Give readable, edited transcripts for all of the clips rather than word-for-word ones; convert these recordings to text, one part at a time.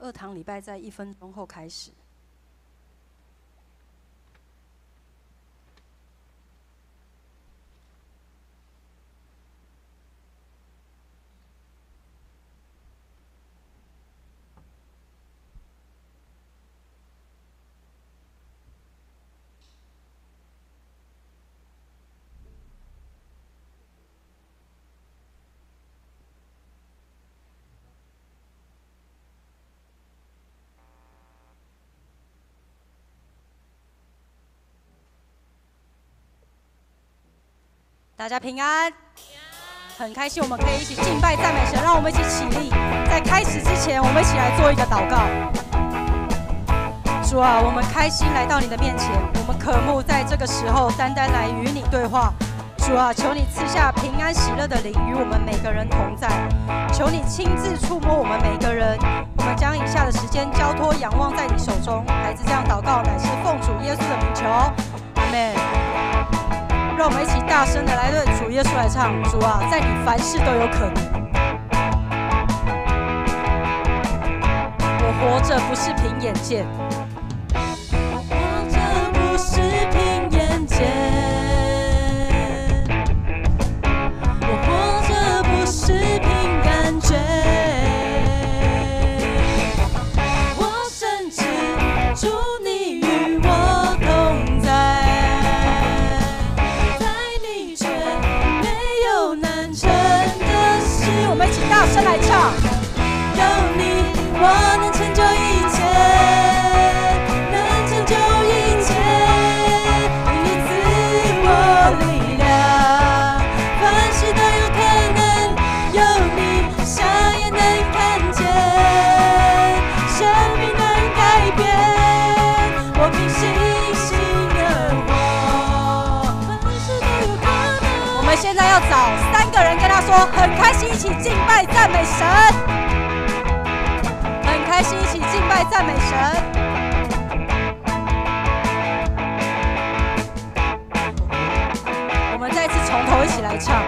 2堂礼拜在1分钟后开始。大家平安，很开心我们可以一起敬拜赞美神，让我们一起起立。在开始之前，我们一起来做一个祷告。主啊，我们开心来到你的面前，我们渴慕在这个时候单单来与你对话。主啊，求你赐下平安喜乐的灵与我们每个人同在，求你亲自触摸我们每个人。我们将以下的时间交托仰望在你手中。孩子这样祷告，乃是奉主耶稣的名求，阿们。让我们一起大声的来对主耶稣来唱：主啊，在你凡事都有可能。我活着不是凭眼见，我活着不是凭眼见，我活着不是凭感觉，我深知主你与我同在，在你却没有难成的事。我们一起大声来唱。有你，我能成就一切，能成就一切，你赐我力量，凡事都有可能，有你，瞎眼能看见，生命能改变，我凭信心而活，凡事都有可能。我们现在要找3个人跟他说，很开心一起敬拜赞美神。开心一起敬拜赞美神。我们再次从头一起来唱。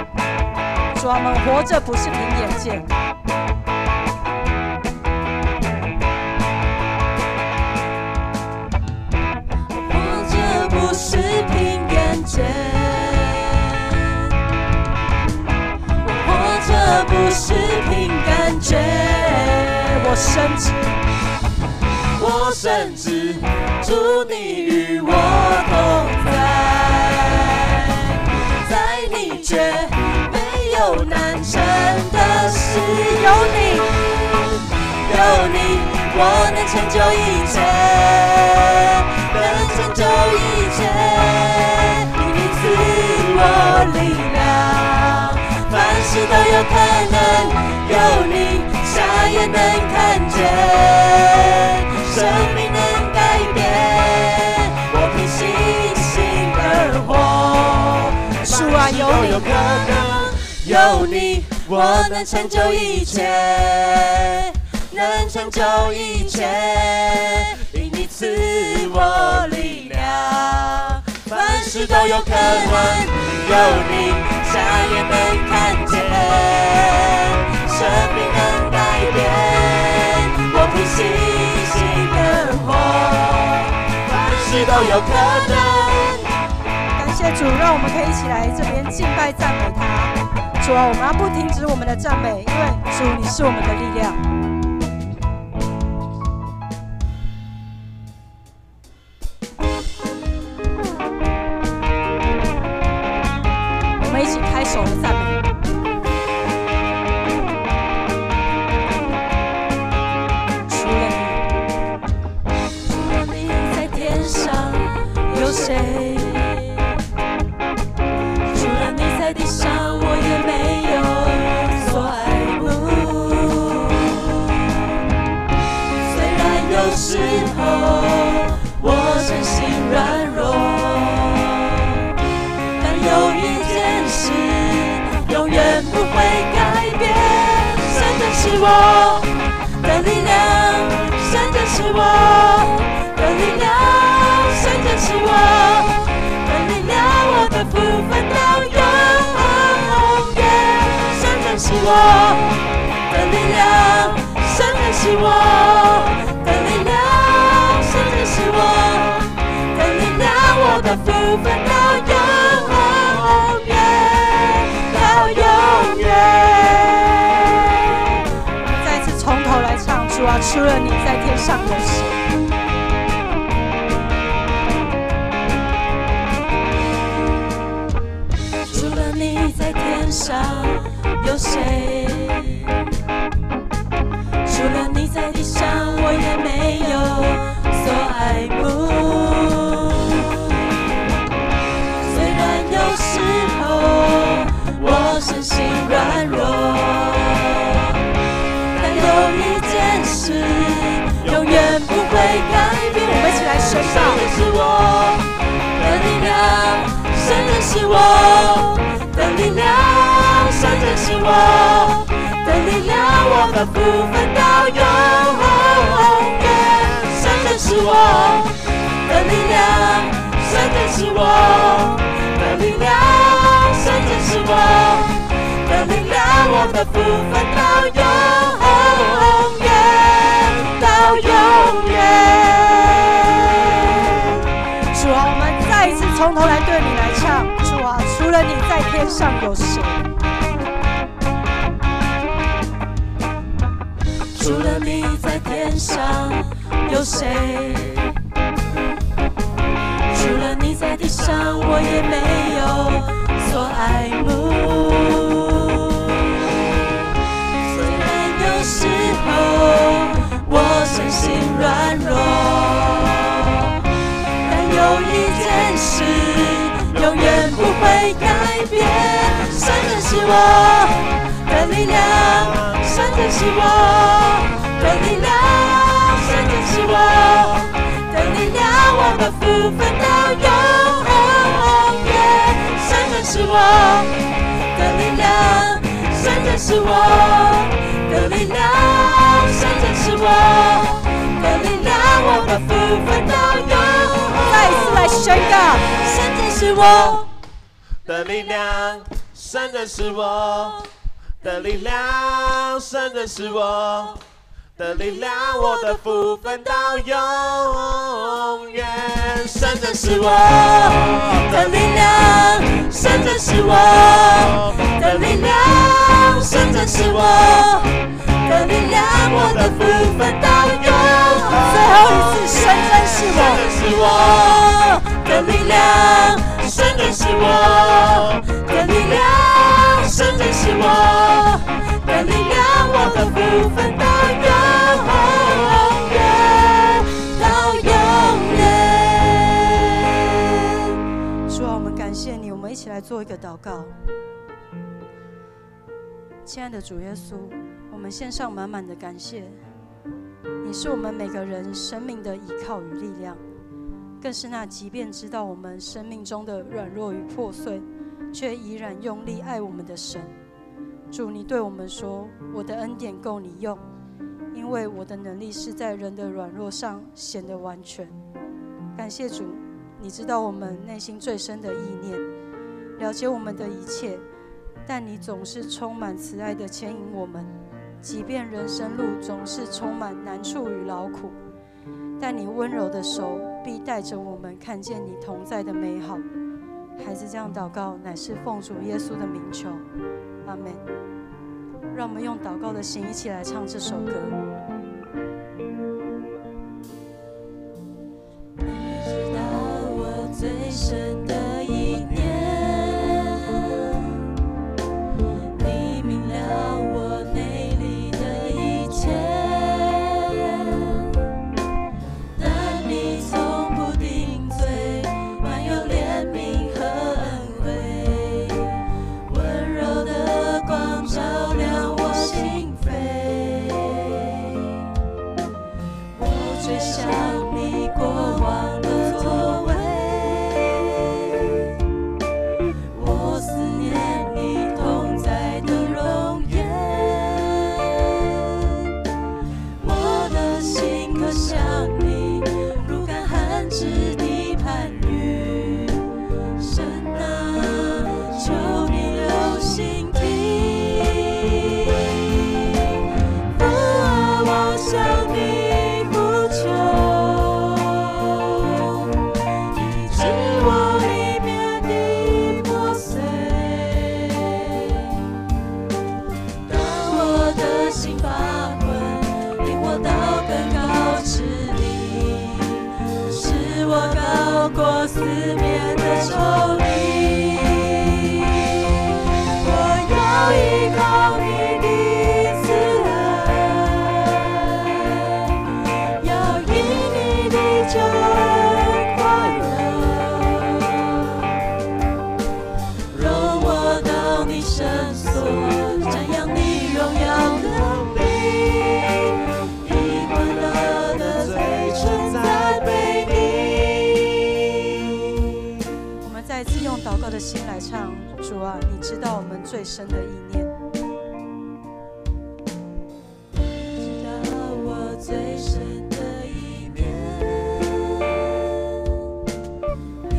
主啊，我们活着不是凭眼见，活着不是凭眼见，我活着不是凭感觉。我深知，我深知，主你与我同在，在你却没有难成的事。有你，有你，我能成就一切，能成就一切。你赐我力量，凡事都有可能。有你。瞎眼能看见，生命能改变，我凭信心而活。主啊，有你，有你，我能成就一切，能成就一切，因你赐我力量，凡事都有可能。有你，瞎眼能看见，生命能改变，我凭信心而活，凡事都有可能。感谢主，让我们可以一起来这边敬拜赞美他。主啊，我们要不停止我们的赞美，因为主你是我们的力量。我们一起开手来赞美。谁？除了你在地上，我也没有所爱慕。虽然有时候我身心软弱，但有一件事永远不会改变。神就是我的力量，神就是我的力量。神就是我的力量，我的福分到永远。神就是我的力量，神就是我的力量，神就是我的力量，我的福分到永远，到永远。再次从头来唱，主啊，除了你在天上有谁？在天上有谁？除了你在地上，我也没有所爱慕。虽然有时候我身心软弱，但有一件事永远不会改变。我们一起来宣告：神是我的力量，神就是我的力量，神就是我的力量，我的福分到永远。神就是我的力量，神真是我的力量，神真是我的力量，我的福分到永远，到永远。主啊，我们再一次从头来对你来唱。主啊，除了你在天上有谁？除了你在天上有谁？除了你在地上，我也没有所爱慕。虽然有时候我身心软弱，但有一件事永远不会改变，神真是我的力量，神真是我的力量，神真是我的力量，我的福分到永远，神真是我的力量，神真是我的力量，神真是我的力量，我的福分到永远。再一次来宣告，神真是我的力量，神真是我的力量，神真是我的力量，我的福分到永远。神真是我的力量，神真是我的力量，神真是我的力量，我的福分到永远。最后一次，神真是我的力量，神真是我的力量，神真是我的力量，我的福分到永远，到永远。主啊，我们感谢你，我们一起来做一个祷告。亲爱的主耶稣，我们献上满满的感谢。你是我们每个人生命的依靠与力量，更是那即便知道我们生命中的软弱与破碎，却依然用力爱我们的神。主，你对我们说，我的恩典够你用，因为我的能力是在人的软弱上显得完全。感谢主，你知道我们内心最深的意念，了解我们的一切，但你总是充满慈爱的牵引我们，即便人生路总是充满难处与劳苦，但你温柔的手必带着我们看见你同在的美好。孩子这样祷告，乃是奉主耶稣的名求，阿们。让我们用祷告的心一起来唱这首歌。你知道我最深的意念，你明了我内里的一切，但你从不定罪，满有怜悯和恩惠，温柔的光照亮我心扉。我追想你过往的作为，我思念你同在的容颜，我的心可向你如干旱之地盼雨。神啊，求你留心听，父啊，我向你呼求，医治我里面的破碎。当我的心发昏，领我到更高之地，使我高过四面的仇敌。我要依靠你的慈爱，要因你的救恩快乐，容我到你圣所，瞻仰你荣耀能力，以欢乐的嘴唇赞美你。我们再一次用祷告的心来唱。主啊，你知道我们最深的意念。知道我最深的一面，你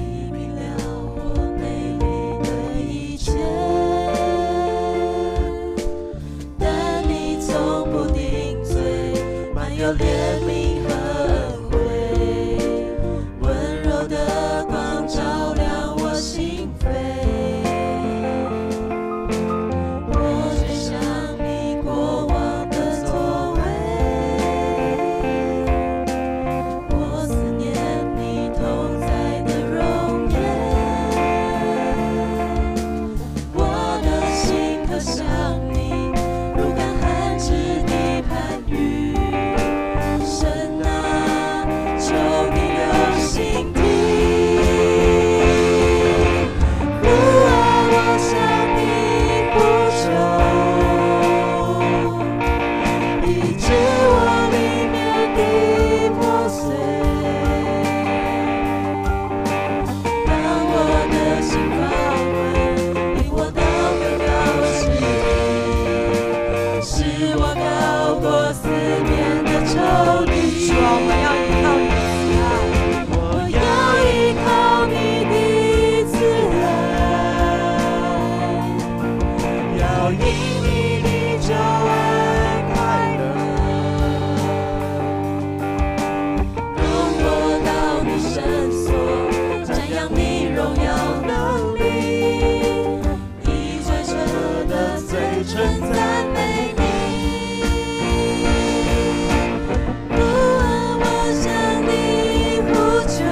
要因你的救恩快乐。容我到你圣所，瞻仰你荣耀能力，以最纯的嘴唇赞美你。不问我向你呼求，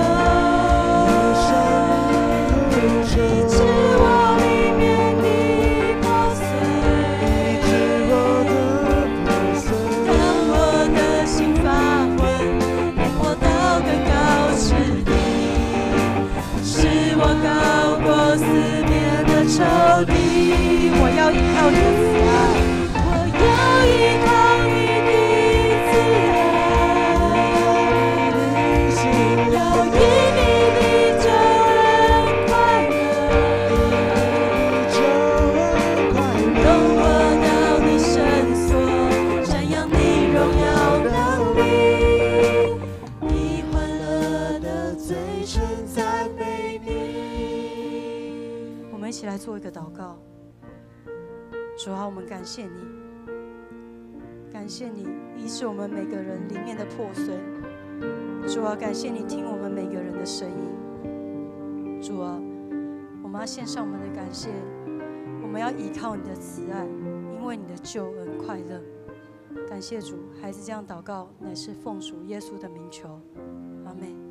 医治我里面的破碎，让我的心发昏，领我到更高之地，使我高过四面的仇敌。我要依靠你的慈爱，我要依靠你的慈爱，要因你的救恩快乐。容我到你圣所，瞻仰你荣耀能力，以欢乐的嘴唇赞美你。我们一起来做一个祷告。主啊，我们感谢你，感谢你医治我们每个人里面的破碎。主啊，感谢你听我们每个人的声音。主啊，我们要献上我们的感谢，我们要依靠你的慈爱，因为你的救恩快乐。感谢主，孩子这样祷告，乃是奉主耶稣的名求，阿们。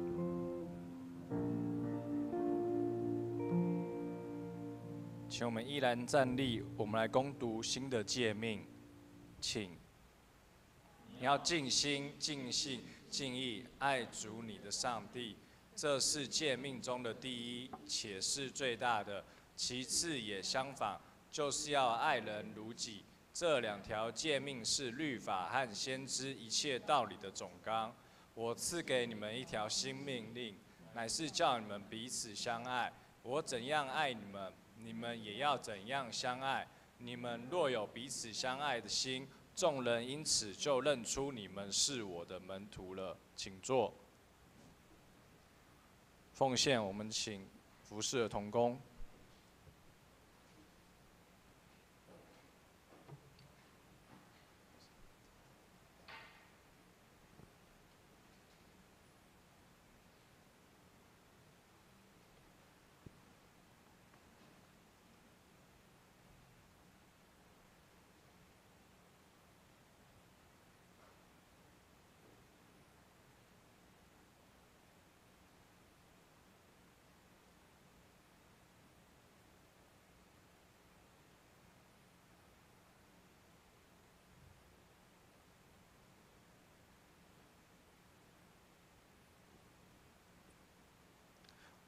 请我们依然站立，我们来攻读新的诫命，请。你要尽心、尽性、尽意爱主你的上帝，这是诫命中的第一，且是最大的。其次也相仿，就是要爱人如己。这两条诫命是律法和先知一切道理的总纲。我赐给你们一条新命令，乃是叫你们彼此相爱。我怎样爱你们，你们也要怎样相爱。你们若有彼此相爱的心，众人因此就认出你们是我的门徒了。请坐。奉献，我们请服侍的同工。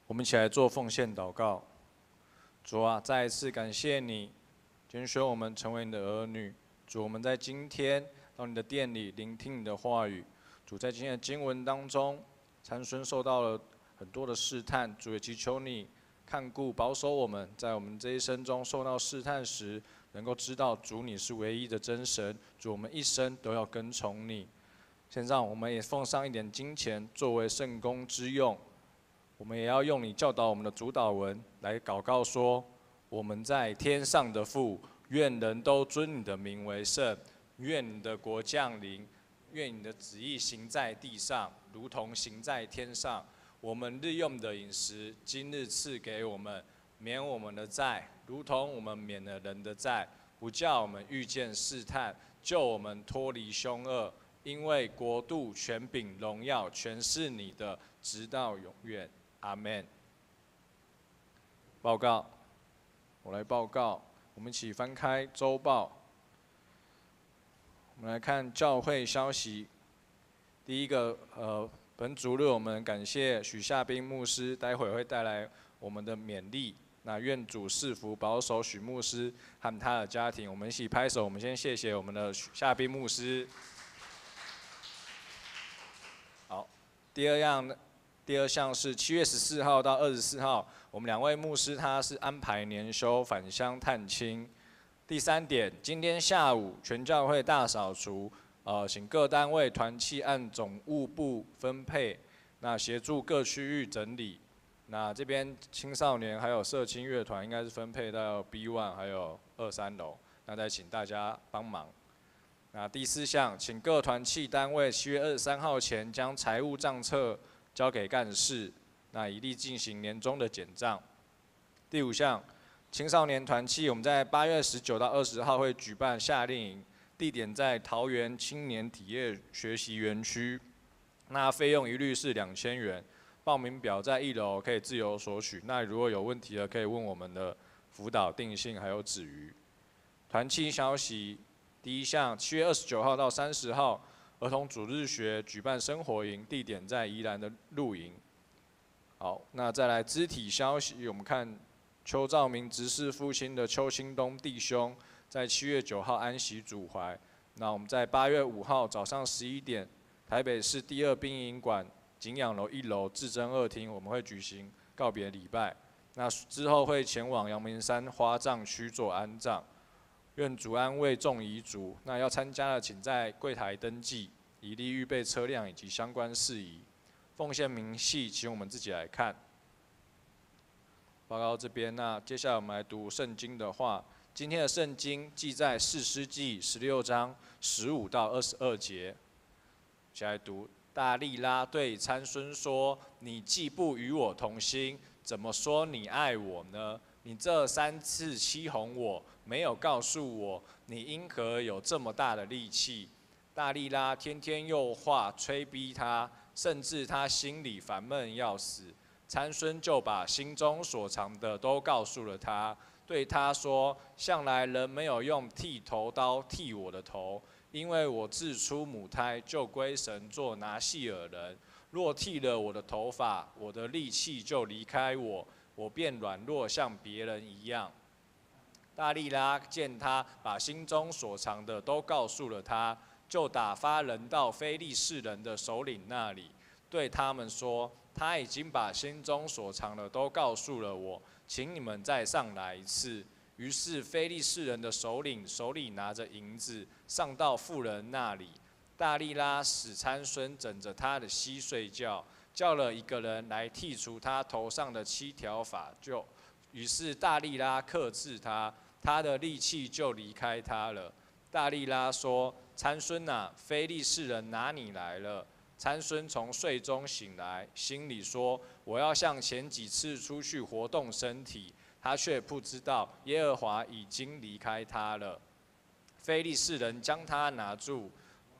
我们一起来做奉献祷告。主啊，再一次感谢你拣选我们成为你的儿女。主，我们在今天到你的殿里聆听你的话语。主，在今天的经文当中，参孙受到了很多的试探。主，也祈求你看顾保守我们，在我们这一生中受到试探时，能够知道主你是唯一的真神。主，我们一生都要跟从你。现在我们也奉上一点金钱作为圣工之用。我们也要用你教导我们的主祷文来祷告说：我们在天上的父，愿人都尊你的名为圣，愿你的国降临，愿你的旨意行在地上，如同行在天上。我们日用的饮食，今日赐给我们，免我们的债，如同我们免了人的债，不叫我们遇见试探，救我们脱离凶恶。因为国度、权柄、荣耀，全是你的，直到永远。阿们。报告，我来报告。我们一起翻开周报。我们来看教会消息。第一个，本主日我们感谢许夏斌牧师，待会会带来我们的勉励。那愿主赐福保守许牧师和他的家庭。我们一起拍手，我们先谢谢我们的许夏斌牧师。好，第二项是7月14号到24号，我们2位牧师他是安排年休返乡探亲。第3点，今天下午全教会大扫除，请各单位团契按总务部分配，那协助各区域整理。那这边青少年还有社青乐团应该是分配到 B1 还有2、3楼。那再请大家帮忙。那第4项，请各团契单位7月23号前将财务账册交给干事，那以利进行年终的检账。第5项，青少年团契我们在8月19到20号会举办夏令营，地点在桃园青年体验学习园区，那费用一律是2000元，报名表在1楼可以自由索取。那如果有问题的，可以问我们的辅导定性还有子瑜。团契消息。第1项，7月29号到30号，儿童主日学举办生活营，地点在宜兰的露营。好，那再来肢体消息，我们看邱兆明执事父亲的邱兴东弟兄，在7月9号安息主怀。那我们在8月5号早上11点，台北市第2殡仪馆景仰楼1楼至真2厅，我们会举行告别礼拜。那之后会前往阳明山花葬区做安葬。愿主安慰众遗族。那要参加的，请在柜台登记，以利预备车辆以及相关事宜。奉献明细，请我们自己来看。报告这边，那接下来我们来读圣经的话。今天的圣经记在士师记16章15到22节。一起来读。大利拉对参孙说：“你既不与我同心，怎么说你爱我呢？你这3次欺哄我，没有告诉我，你因何有这么大的力气？”大利拉天天用话催逼他，甚至他心里烦闷要死。参孙就把心中所藏的都告诉了他，对他说：“向来人没有用剃头刀剃我的头，因为我自出母胎就归神做拿细耳人。若剃了我的头发，我的力气就离开我。”我便软弱像别人一样。大利拉见他把心中所藏的都告诉了他，就打发人到非利士人的首领那里，对他们说：“他已经把心中所藏的都告诉了我，请你们再上来一次。”于是非利士人的首领手里拿着银子，上到妇人那里。大利拉使参孙枕着他的膝睡觉。叫了一个人来剔除他头上的7条发髻，于是大利拉克制他，他的力气就离开他了。大利拉说：“参孙啊，非利士人拿你来了。”参孙从睡中醒来，心里说：“我要像前几次出去活动身体。”他却不知道耶和华已经离开他了。非利士人将他拿住，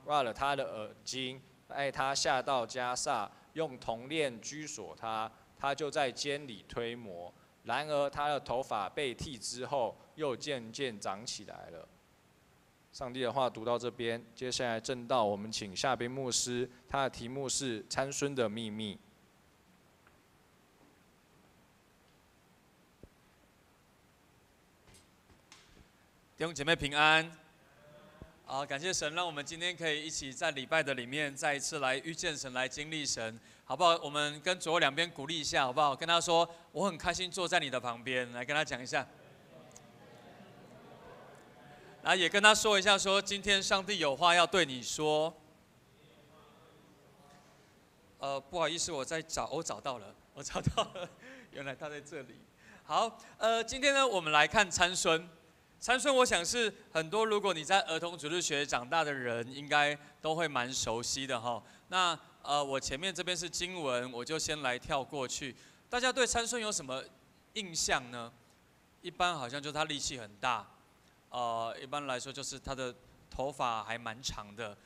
挖了他的耳睛，带他下到迦萨。用铜链拘锁他，他就在监里推磨。然而他的头发被剃之后，又渐渐长起来了。上帝的话读到这边，接下来正道，我们请夏斌牧师，他的题目是参孙的秘密。弟兄姐妹平安。感谢神，让我们今天可以一起在礼拜的里面再一次来遇见神，来经历神，好不好？我们跟左右两边鼓励一下，好不好？跟他说，我很开心坐在你的旁边，来跟他讲一下。然后也跟他说一下，说今天上帝有话要对你说。不好意思，我找到了，原来他在这里。好，今天呢，我们来看参孙。参孙，我想是很多如果你在儿童主日学长大的人，应该都会蛮熟悉的哈。那我前面这边是经文，我就先来跳过去。大家对参孙有什么印象呢？一般好像就是他力气很大，一般来说就是他的头发还蛮长的，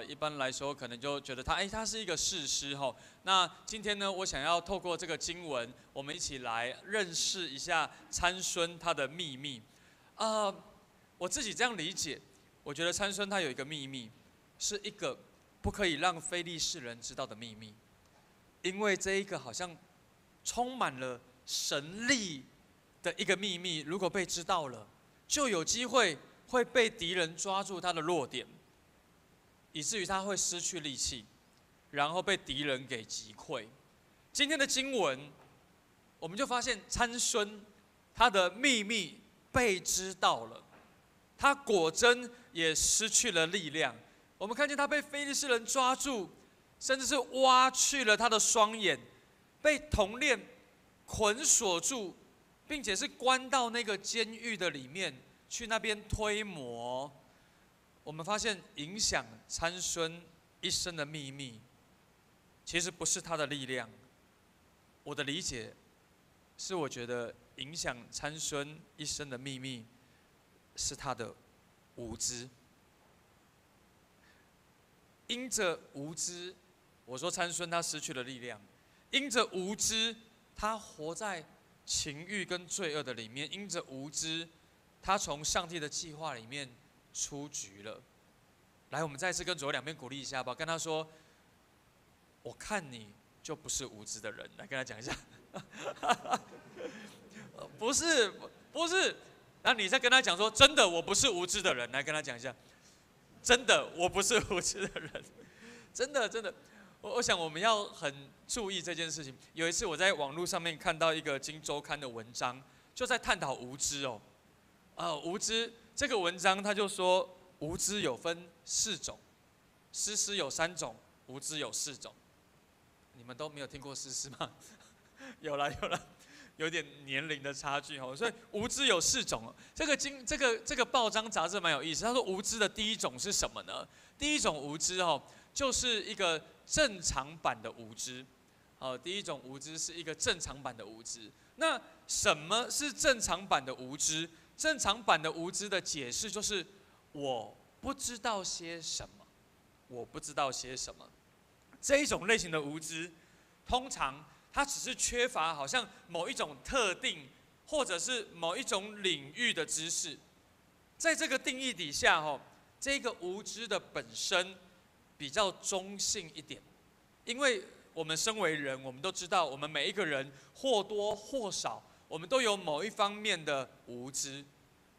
一般来说可能就觉得他是一个士师哈。那今天呢，我想要透过这个经文，我们一起来认识一下参孙他的秘密。我自己这样理解，我觉得参孙他有一个秘密，是一个不可以让非利士人知道的秘密，因为这一个好像充满了神力的一个秘密，如果被知道了，就有机会会被敌人抓住他的弱点，以至于他会失去力气，然后被敌人给击溃。今天的经文，我们就发现参孙他的秘密被知道了，他果真也失去了力量。我们看见他被非利士人抓住，甚至是挖去了他的双眼，被铜链捆锁住，并且是关到那个监狱的里面，去那边推磨。我们发现影响参孙一生的秘密，其实不是他的力量。我的理解是，我觉得影响参孙一生的秘密是他的无知。因着无知，我说参孙他失去了力量，因着无知，他活在情欲跟罪恶的里面；因着无知，他从上帝的计划里面出局了。来，我们再次跟左右两边鼓励一下吧，跟他说：“我看你就不是无知的人。”来跟他讲一下，不是，然后你再跟他讲说：“真的，我不是无知的人。”来跟他讲一下，真的，我不是无知的人，真的。我想我们要很注意这件事情。有一次我在网络上面看到一个《今周刊》的文章，就在探讨无知哦。无知这个文章他就说，无知有分4种，诗诗有3种，无知有4种。你们都没有听过诗诗吗？有了，有点年龄的差距哦。所以无知有4种。这个报章杂志蛮有意思。他说无知的第一种是什么呢？第一种无知哦，就是一个正常版的无知。第一种无知是一个正常版的无知。那什么是正常版的无知？正常版的无知的解释就是我不知道些什么，我不知道些什么。这一种类型的无知，通常它只是缺乏好像某一种特定或者是某一种领域的知识。在这个定义底下，这个无知的本身比较中性一点，因为我们身为人，我们都知道，我们每一个人或多或少，我们都有某一方面的无知。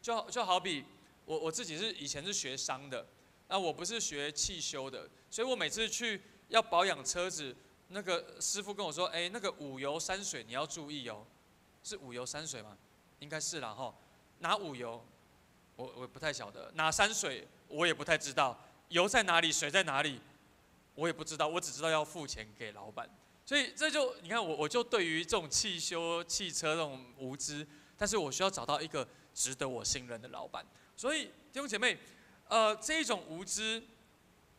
就好比我自己以前是学商的，那我不是学汽修的，所以我每次去要保养车子，那个师傅跟我说：“那个5油3水你要注意哦。”是5油3水吗？应该是啦哈。哪5油？我不太晓得。哪3水？我也不太知道。油在哪里？水在哪里？我也不知道。我只知道要付钱给老板。所以这就你看我就对于这种汽修、汽车这种无知，但是我需要找到一个值得我信任的老板。所以弟兄姐妹，这一种无知，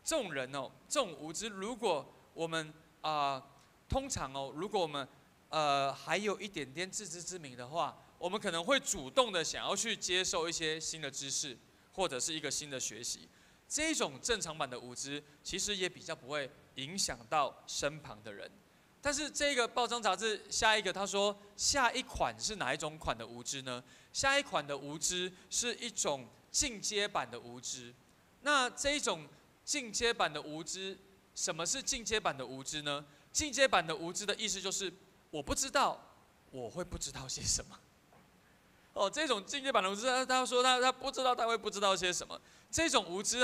这种人哦，这种无知，如果我们通常哦，如果我们还有一点点自知之明的话，我们可能会主动的想要去接受一些新的知识，或者是一个新的学习。这一种正常版的无知，其实也比较不会影响到身旁的人。但是这个报章杂志下一个他说，下一款是哪一种款的无知呢？下一款的无知是一种进阶版的无知。那这一种进阶版的无知，什么是进阶版的无知呢？进阶版的无知的意思就是我不知道，我会不知道些什么。这种进阶版的无知，他说他不知道，他会不知道些什么。这种无知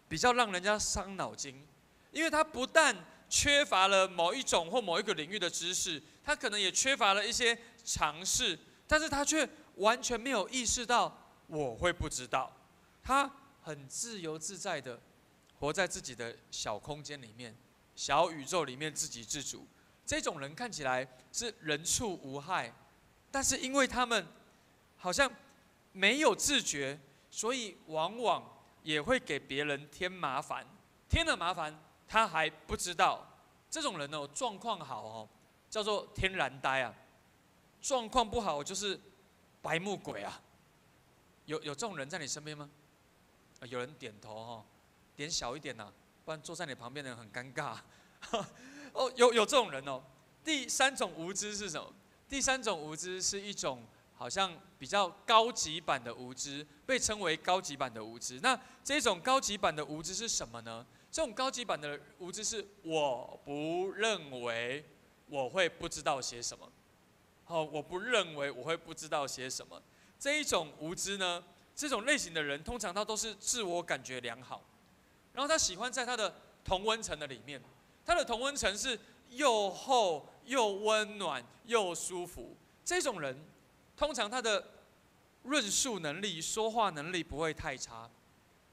比较让人家伤脑筋，因为他不但缺乏了某一种或某一个领域的知识，他可能也缺乏了一些常识，但是他却完全没有意识到我会不知道。他很自由自在的活在自己的小空间里面、小宇宙里面自给自足。这种人看起来是人畜无害，但是因为他们好像没有自觉，所以往往也会给别人添麻烦。添了麻烦，他还不知道。这种人状况好叫做天然呆啊；状况不好就是白目鬼啊。有这种人在你身边吗？有人点头点小一点呐，不然坐在你旁边的人很尴尬。有这种人第3种无知是什么？第3种无知是一种好像比较高级版的无知，被称为高级版的无知。那这种高级版的无知是什么呢？这种高级版的无知是我不认为我会不知道些什么。我不认为我会不知道些什么。这一种无知呢，这种类型的人通常他都是自我感觉良好，然后他喜欢在他的同温层的里面，他的同温层是又厚又温暖又舒服。这种人通常他的论述能力、说话能力不会太差，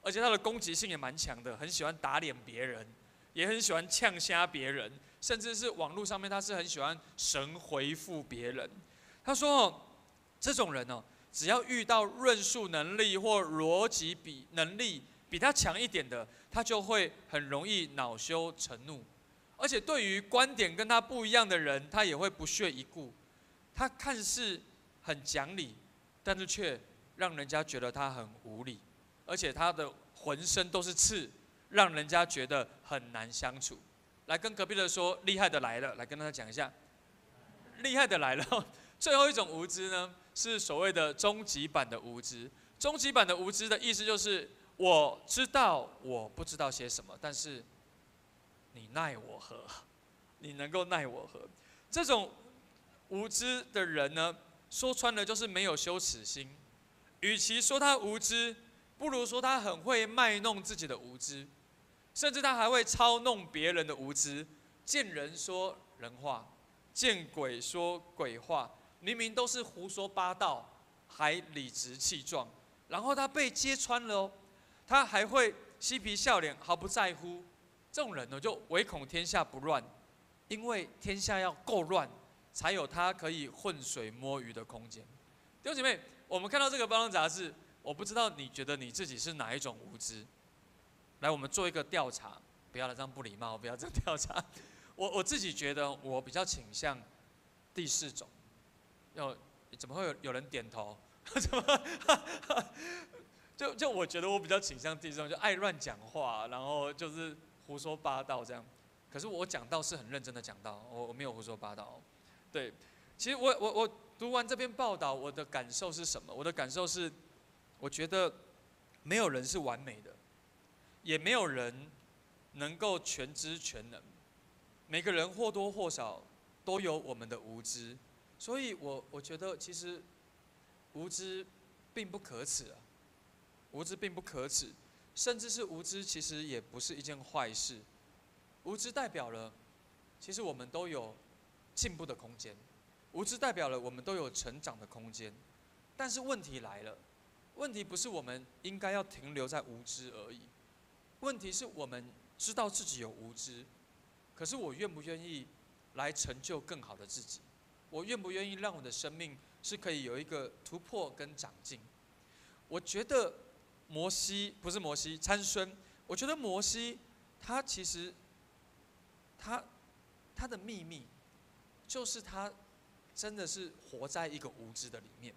而且他的攻击性也蛮强的，很喜欢打脸别人，也很喜欢呛瞎别人，甚至是网络上面他是很喜欢神回复别人。他说这种人只要遇到论述能力或逻辑能力比他强一点的，他就会很容易恼羞成怒，而且对于观点跟他不一样的人，他也会不屑一顾。他看似很讲理，但是却让人家觉得他很无理，而且他的浑身都是刺，让人家觉得很难相处。来跟隔壁的说，厉害的来了，来跟他讲一下，厉害的来了。最后一种无知呢，是所谓的终极版的无知。终极版的无知的意思就是，我知道我不知道些什么，但是你奈我何？你能够奈我何？这种无知的人呢，说穿了就是没有羞耻心。与其说他无知，不如说他很会卖弄自己的无知，甚至他还会操弄别人的无知。见人说人话，见鬼说鬼话，明明都是胡说八道，还理直气壮。然后他被揭穿了哦，他还会嬉皮笑脸，毫不在乎。这种人呢，就唯恐天下不乱，因为天下要够乱，才有他可以浑水摸鱼的空间。弟兄姐妹，我们看到这个报章杂志，我不知道你觉得你自己是哪一种无知？来，我们做一个调查，不要这样不礼貌，不要这样调查。我自己觉得我比较倾向第4种。怎么会有人点头？怎么？就我觉得我比较倾向第4种，就爱乱讲话，然后就是胡说八道这样。可是我讲到是很认真的讲到，我没有胡说八道。对，其实我读完这篇报道，我的感受是什么？我的感受是，我觉得没有人是完美的，也没有人能够全知全能。每个人或多或少都有我们的无知，所以我觉得其实无知并不可耻啊，无知并不可耻，甚至是无知其实也不是一件坏事。无知代表了，其实我们都有进步的空间，无知代表了我们都有成长的空间。但是问题来了，问题不是我们应该要停留在无知而已，问题是我们知道自己有无知，可是我愿不愿意来成就更好的自己？我愿不愿意让我的生命是可以有一个突破跟长进？我觉得参孙，我觉得摩西他其实他的秘密就是他真的是活在一个无知的里面。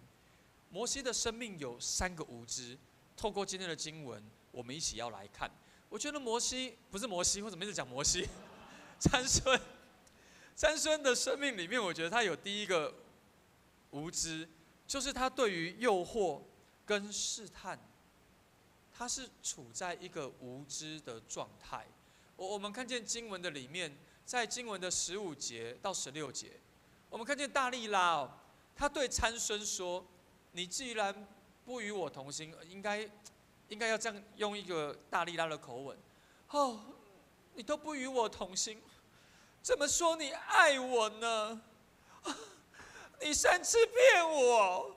摩西的生命有3个无知，透过今天的经文，我们一起要来看。我觉得摩西不是摩西，我怎么一直讲摩西？参孙的生命里面，我觉得他有第一个无知，就是他对于诱惑跟试探，他是处在一个无知的状态。我们看见经文的里面，在经文的15节到16节，我们看见大利拉哦，他对参孙说：“你既然不与我同心，应该要这样用一个大利拉的口吻，哦，你都不与我同心，怎么说你爱我呢？你3次骗我，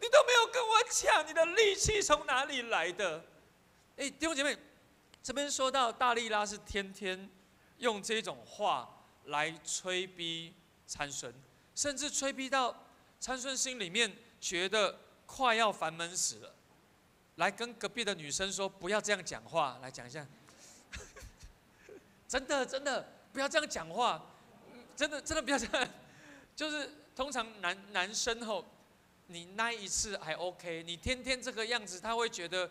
你都没有跟我讲你的力气从哪里来的？”弟兄姐妹，这边说到大利拉是天天用这种话来催逼参孙，甚至催逼到参孙心里面觉得快要烦闷死了，来跟隔壁的女生说不要这样讲话，来讲一下，真的不要这样讲话，真的不要这样，就是通常男生吼，你那一次还 OK， 你天天这个样子，他会觉得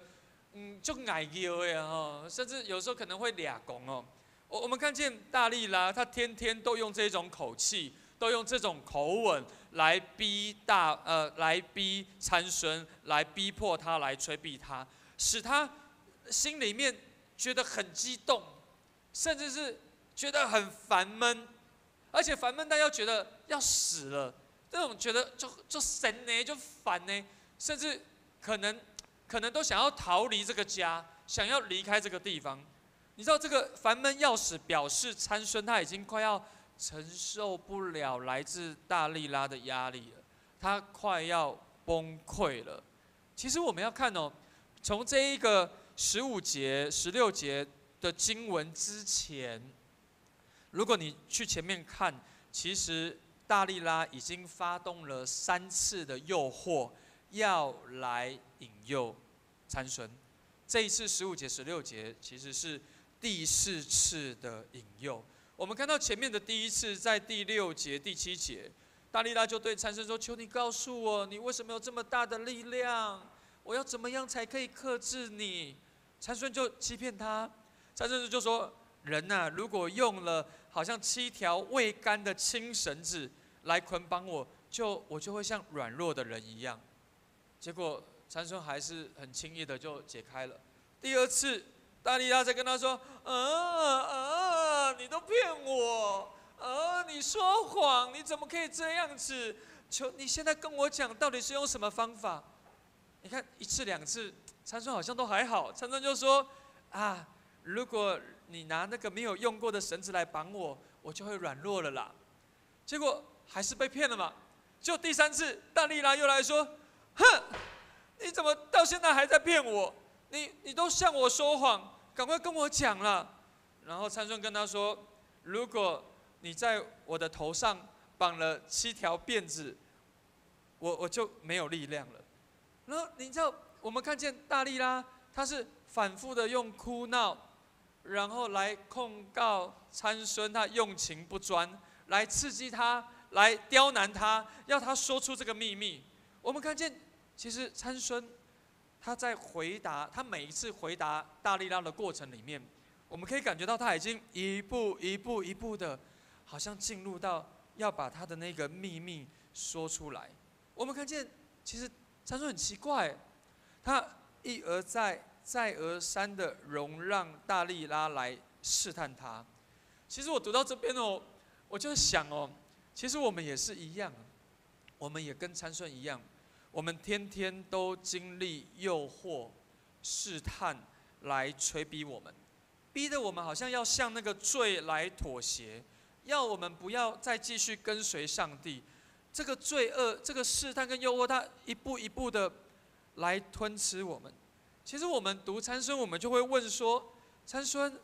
就矮油呀哈，甚至有时候可能会俩拱哦。我们看见大利拉，他天天都用这种口气，都用这种口吻来逼参孙，来逼迫他，来催逼他，使他心里面觉得很激动，甚至是觉得很烦闷，而且烦闷到要觉得要死了，这种觉得就神呢，就烦呢，甚至可能都想要逃离这个家，想要离开这个地方。你知道这个烦闷要死，表示参孙他已经快要承受不了来自大利拉的压力了，他快要崩溃了。其实我们要看哦，从这一个15节、16节的经文之前，如果你去前面看，其实大利拉已经发动了3次的诱惑要来引诱参孙。这一次15节、16节其实是第4次的引诱。我们看到前面的第1次，在第6节、第7节，大利拉就对参孙说：“求你告诉我，你为什么有这么大的力量？我要怎么样才可以克制你？”参孙就欺骗他，参孙就说：“人呐、如果用了好像7条未干的青绳子来捆绑我，我就会像软弱的人一样。”结果参孙还是很轻易的就解开了。第2次，大利拉再跟他说：“你都骗我，你说谎，你怎么可以这样子？求你现在跟我讲，到底是用什么方法？”你看1次2次，参孙好像都还好。参孙就说：“如果你拿那个没有用过的绳子来绑我，我就会软弱了啦。”结果还是被骗了嘛。就第3次，大利拉又来说：“哼，你怎么到现在还在骗我？你都向我说谎，赶快跟我讲了。”然后参孙跟他说：“如果你在我的头上绑了7条辫子，我就没有力量了。”然后你知道，我们看见大利拉，他是反复的用哭闹，然后来控告参孙他用情不专，来刺激他，来刁难他，要他说出这个秘密。我们看见，其实参孙他在回答，他每一次回答大利拉的过程里面，我们可以感觉到他已经一步的，好像进入到要把他的那个秘密说出来。我们看见，其实参孙很奇怪，他一而再、再而三的容让大利拉来试探他。其实我读到这边哦，我就想哦，其实我们也是一样，我们也跟参孙一样，我们天天都经历诱惑、试探来催逼我们，逼得我们好像要向那个罪来妥协，要我们不要再继续跟随上帝。这个罪恶、这个试探跟诱惑，它一步一步的来吞吃我们。其实我们读参孙，我们就会问说：参孙，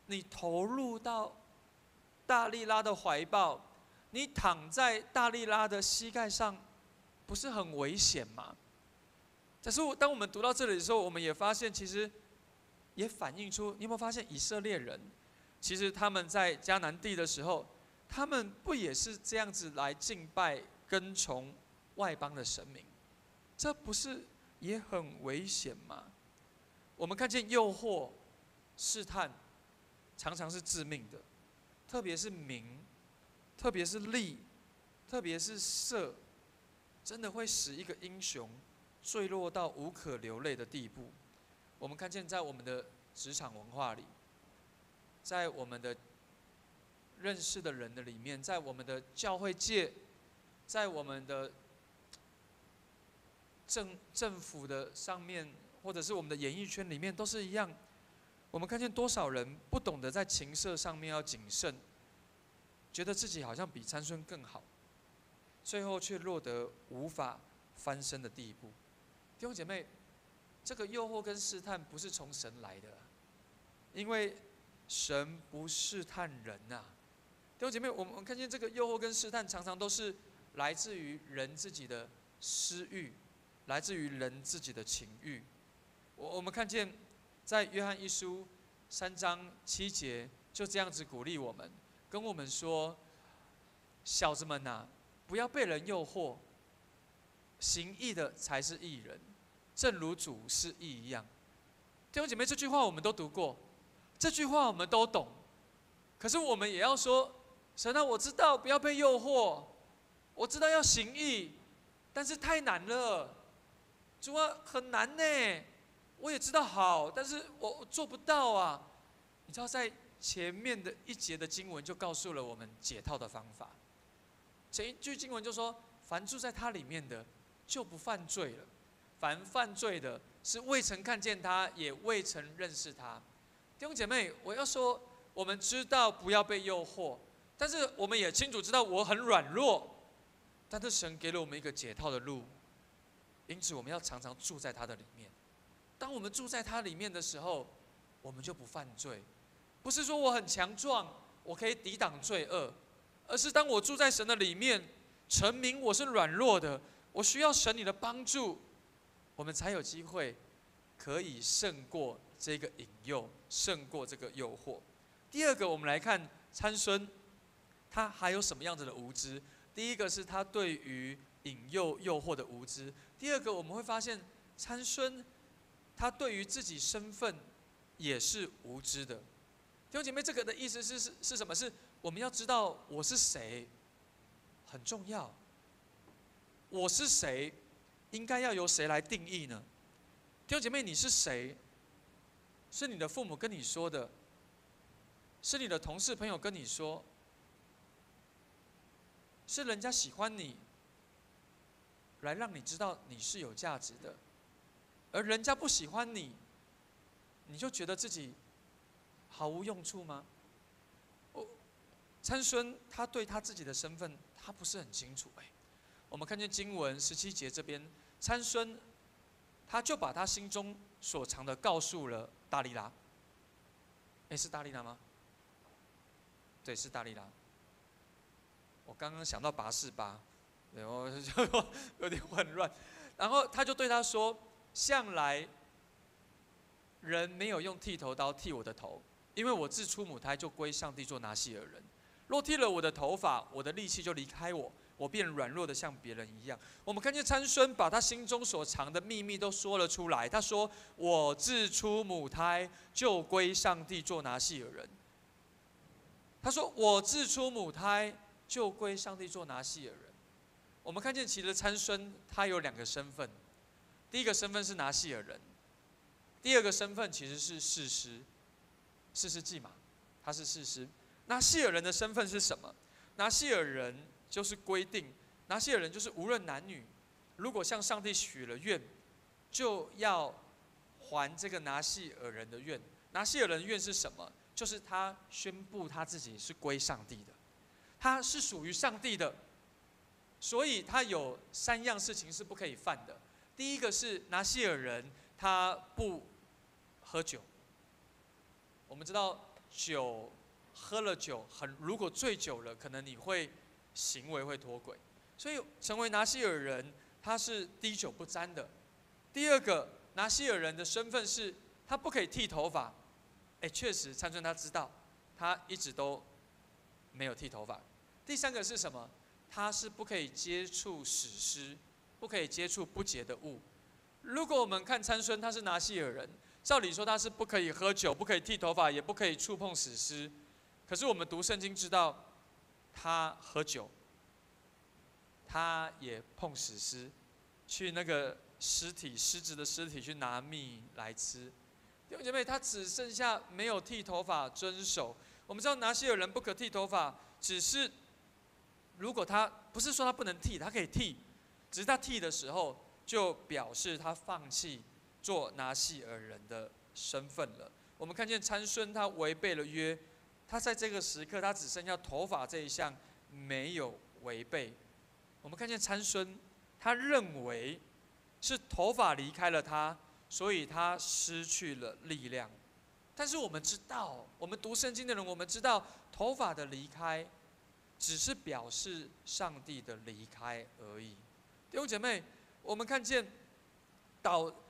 你投入到大利拉的怀抱，你躺在大利拉的膝盖上，不是很危险吗？但是当我们读到这里的时候，我们也发现，其实也反映出，你有没有发现以色列人，其实他们在迦南地的时候，他们不也是这样子来敬拜、跟从外邦的神明？这不是也很危险吗？我们看见诱惑、试探，常常是致命的，特别是名，特别是利，特别是色，真的会使一个英雄坠落到无可流泪的地步。我们看见在我们的职场文化里，在我们的认识的人的里面，在我们的教会界，在我们的政府的上面，或者是我们的演艺圈里面，都是一样。我们看见多少人不懂得在情色上面要谨慎，觉得自己好像比参孙更好，最后却落得无法翻身的地步。弟兄姐妹，这个诱惑跟试探不是从神来的，因为神不试探人呐。弟兄姐妹，我们看见这个诱惑跟试探，常常都是来自于人自己的私欲，来自于人自己的情欲。我们看见在约翰一书3章7节，就这样子鼓励我们，跟我们说：小子们呐，不要被人诱惑，行义的才是义人，正如主是义一样。弟兄姐妹，这句话我们都读过，这句话我们都懂，可是我们也要说：神啊，我知道不要被诱惑，我知道要行义，但是太难了。主啊，很难呢。我也知道好，但是我做不到啊。你知道，在前面的1节的经文就告诉了我们解套的方法。前一句经文就说：凡住在他里面的，就不犯罪了。凡犯罪的，是未曾看见他，也未曾认识他。弟兄姐妹，我要说，我们知道不要被诱惑，但是我们也清楚知道我很软弱，但是神给了我们一个解套的路，因此我们要常常住在他的里面。当我们住在他里面的时候，我们就不犯罪。不是说我很强壮，我可以抵挡罪恶，而是当我住在神的里面，陈明我是软弱的，我需要神你的帮助，我们才有机会可以胜过这个引诱，胜过这个诱惑。第二个，我们来看参孙，他还有什么样子的无知？第一个是他对于引诱、诱惑的无知；第二个，我们会发现参孙他对于自己身份也是无知的。弟兄姐妹，这个的意思是什么？是我们要知道我是谁很重要。我是谁，应该要由谁来定义呢？弟兄姐妹，你是谁？是你的父母跟你说的，是你的同事朋友跟你说，是人家喜欢你，来让你知道你是有价值的，而人家不喜欢你，你就觉得自己毫无用处吗？参孙他对他自己的身份他不是很清楚。我们看见经文17节这边，参孙他就把他心中所藏的告诉了大利拉。是大利拉吗？对，是大利拉。我刚刚想到拔示巴，对，我就有点混乱。然后他就对他说：“向来人没有用剃头刀剃我的头，因为我自出母胎就归上帝做拿细耳人。若剃了我的头发，我的力气就离开我，我便软弱的像别人一样。”我们看见参孙把他心中所藏的秘密都说了出来。他说：“我自出母胎就归上帝做拿细耳人。”他说：“我自出母胎就归上帝做拿细耳人。”我们看见其实参孙他有2个身份，第一个身份是拿细耳人，第二个身份其实是士师，士师记嘛，他是士师。拿细耳人的身份是什么？拿细耳人就是规定，拿细耳人就是无论男女，如果向上帝许了愿，就要还这个拿细耳人的愿。拿细耳人的愿是什么？就是他宣布他自己是归上帝的，他是属于上帝的，所以他有3样事情是不可以犯的。第一个是拿细耳人他不喝酒。我们知道酒，喝了酒如果醉酒了，可能你会行为会脱轨，所以成为拿细耳人他是滴酒不沾的。第二个，拿细耳人的身份是他不可以剃头发。确实参孙他知道，他一直都没有剃头发。第3个是什么？他是不可以接触死尸，不可以接触不洁的物。如果我们看参孙，他是拿细耳人，照理说他是不可以喝酒，不可以剃头发，也不可以触碰死尸。可是我们读圣经知道，他喝酒，他也碰死尸，去那个尸殖的尸体去拿蜜来吃。弟兄姐妹，他只剩下没有剃头发遵守。我们知道拿细耳人不可剃头发，只是如果他不是说他不能剃，他可以剃，只是他剃的时候就表示他放弃做拿细耳人的身份了。我们看见参孙他违背了约，他在这个时刻他只剩下头发这一项没有违背。我们看见参孙他认为是头发离开了他，所以他失去了力量。但是我们知道，我们读圣经的人，我们知道头发的离开只是表示上帝的离开而已。弟兄姐妹，我们看见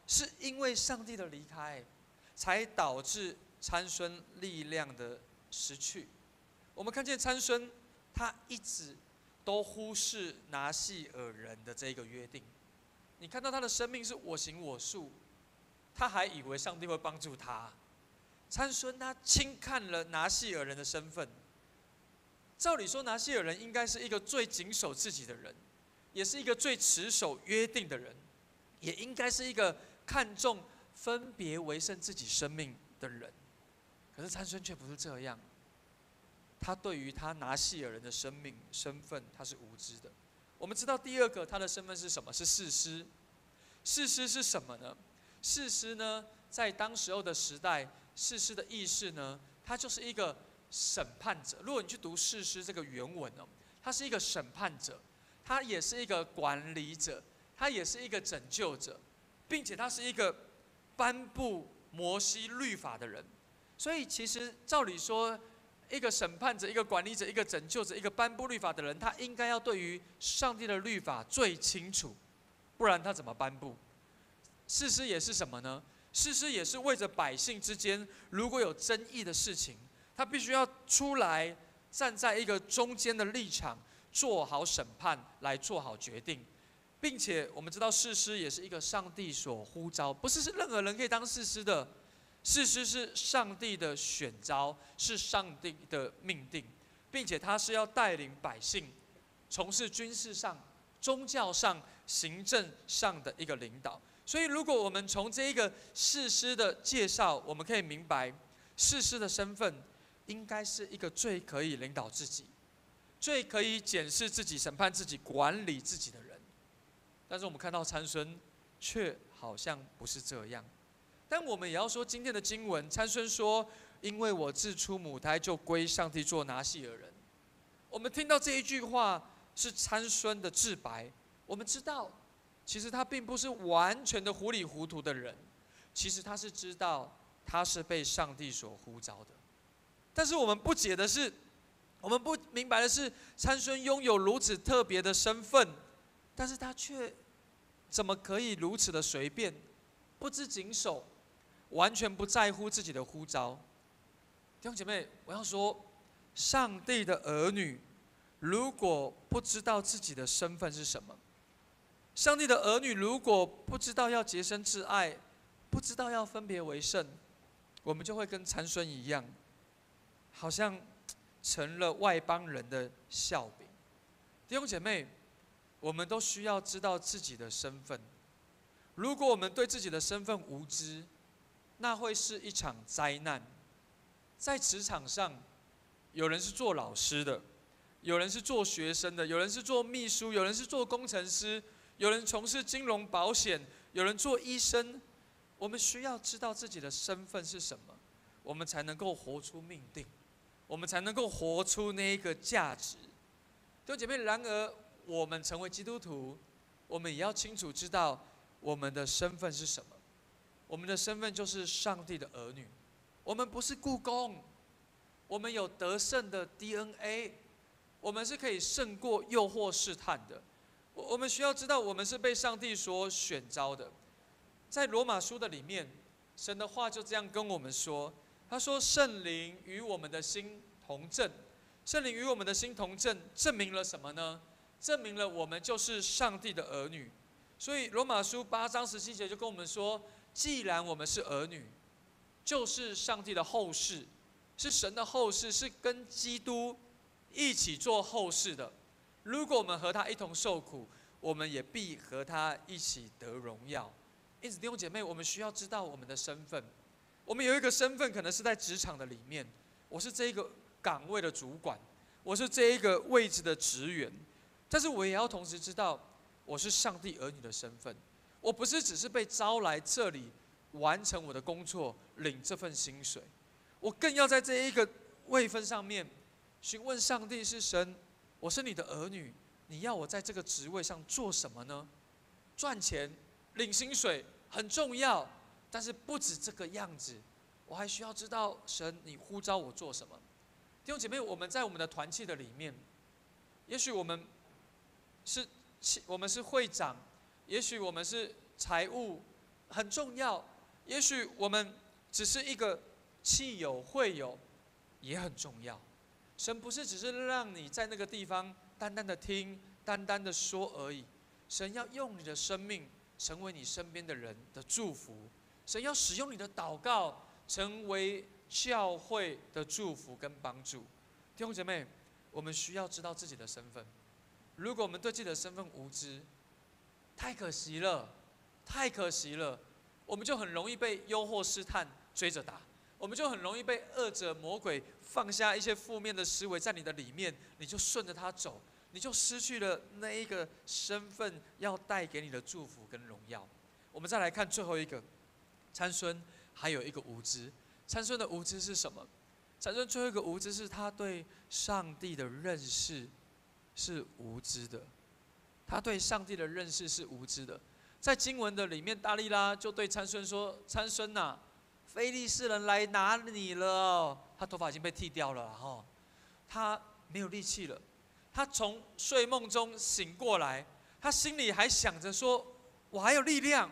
是因为上帝的离开，才导致参孙力量的失去。我们看见参孙他一直都忽视拿细耳人的这个约定。你看到他的生命是我行我素，他还以为上帝会帮助他。参孙他轻看了拿细耳人的身份。照理说，拿细耳人应该是一个最谨守自己的人，也是一个最持守约定的人，也应该是一个看重分别为圣自己生命的人。可是参孙却不是这样，他对于他拿细耳人的生命身份，他是无知的。我们知道第二个他的身份是什么？是士师。士师是什么呢？士师呢，在当时候的时代，士师的意思呢，他就是一个审判者。如果你去读士师这个原文哦，他是一个审判者，他也是一个管理者，他也是一个拯救者，并且他是一个颁布摩西律法的人。所以其实照理说，一个审判者、一个管理者、一个拯救者、一个颁布律法的人，他应该要对于上帝的律法最清楚，不然他怎么颁布？士师也是什么呢？士师也是为着百姓之间如果有争议的事情，他必须要出来站在一个中间的立场，做好审判，来做好决定。并且我们知道士师也是一个上帝所呼召，不是任何人可以当士师的。士师是上帝的选召，是上帝的命定，并且他是要带领百姓从事军事上、宗教上、行政上的一个领导。所以如果我们从这一个士师的介绍，我们可以明白，士师的身份应该是一个最可以领导自己、最可以检视自己、审判自己、管理自己的人。但是我们看到参孙却好像不是这样。但我们也要说，今天的经文，参孙说：“因为我自出母胎就归上帝做拿细耳人。”我们听到这一句话是参孙的自白，我们知道，其实他并不是完全的糊里糊涂的人，其实他是知道他是被上帝所呼召的。但是我们不解的是，我们不明白的是，参孙拥有如此特别的身份，但是他却怎么可以如此的随便，不知谨守，完全不在乎自己的呼召？弟兄姐妹，我要说，上帝的儿女如果不知道自己的身份是什么，上帝的儿女如果不知道要洁身自爱，不知道要分别为圣，我们就会跟参孙一样，好像成了外邦人的笑柄。弟兄姐妹，我们都需要知道自己的身份。如果我们对自己的身份无知，那会是一场灾难。在职场上，有人是做老师的，有人是做学生的，有人是做秘书，有人是做工程师，有人从事金融保险，有人做医生。我们需要知道自己的身份是什么，我们才能够活出命定，我们才能够活出那一个价值。弟兄姐妹，然而我们成为基督徒，我们也要清楚知道我们的身份是什么。我们的身份就是上帝的儿女，我们不是雇工，我们有得胜的 DNA， 我们是可以胜过诱惑试探的。我们需要知道，我们是被上帝所选召的。在罗马书的里面，神的话就这样跟我们说，他说：“圣灵与我们的心同证。”圣灵与我们的心同证，证明了什么呢？证明了我们就是上帝的儿女。所以罗马书8章17节就跟我们说，既然我们是儿女，就是上帝的后世，是神的后世，是跟基督一起做后世的。如果我们和他一同受苦，我们也必和他一起得荣耀。因此弟兄姐妹，我们需要知道我们的身份。我们有一个身份，可能是在职场的里面，我是这一个岗位的主管，我是这一个位置的职员。但是我也要同时知道，我是上帝儿女的身份。我不是只是被招来这里完成我的工作，领这份薪水，我更要在这一个位分上面询问上帝：是神，我是你的儿女，你要我在这个职位上做什么呢？赚钱、领薪水很重要，但是不止这个样子，我还需要知道神，你呼召我做什么。弟兄姐妹，我们在我们的团契的里面，也许我们是会长，也许我们是财务，很重要。也许我们只是一个契友、会友，也很重要。神不是只是让你在那个地方单单的听、单单的说而已。神要用你的生命成为你身边的人的祝福。神要使用你的祷告，成为教会的祝福跟帮助。弟兄姐妹，我们需要知道自己的身份。如果我们对自己的身份无知，太可惜了，太可惜了。我们就很容易被诱惑试探追着打，我们就很容易被恶者魔鬼放下一些负面的思维在你的里面，你就顺着他走，你就失去了那一个身份要带给你的祝福跟荣耀。我们再来看最后一个，参孙还有一个无知。参孙的无知是什么？参孙最后一个无知是他对上帝的认识是无知的，他对上帝的认识是无知的。在经文的里面，大利拉就对参孙说：“参孙呐，非利士人来拿你了哦。”他头发已经被剃掉了哈，他没有力气了。他从睡梦中醒过来，他心里还想着说：“我还有力量，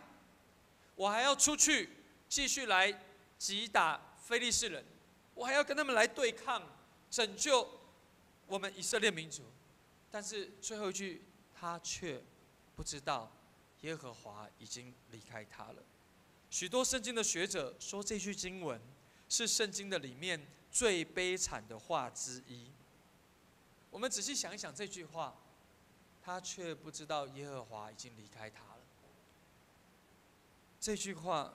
我还要出去继续来击打非利士人，我还要跟他们来对抗，拯救我们以色列民族。但是最后一句，他却不知道耶和华已经离开他了。许多圣经的学者说，这句经文是圣经的里面最悲惨的话之一。我们仔细想一想这句话，他却不知道耶和华已经离开他了。这句话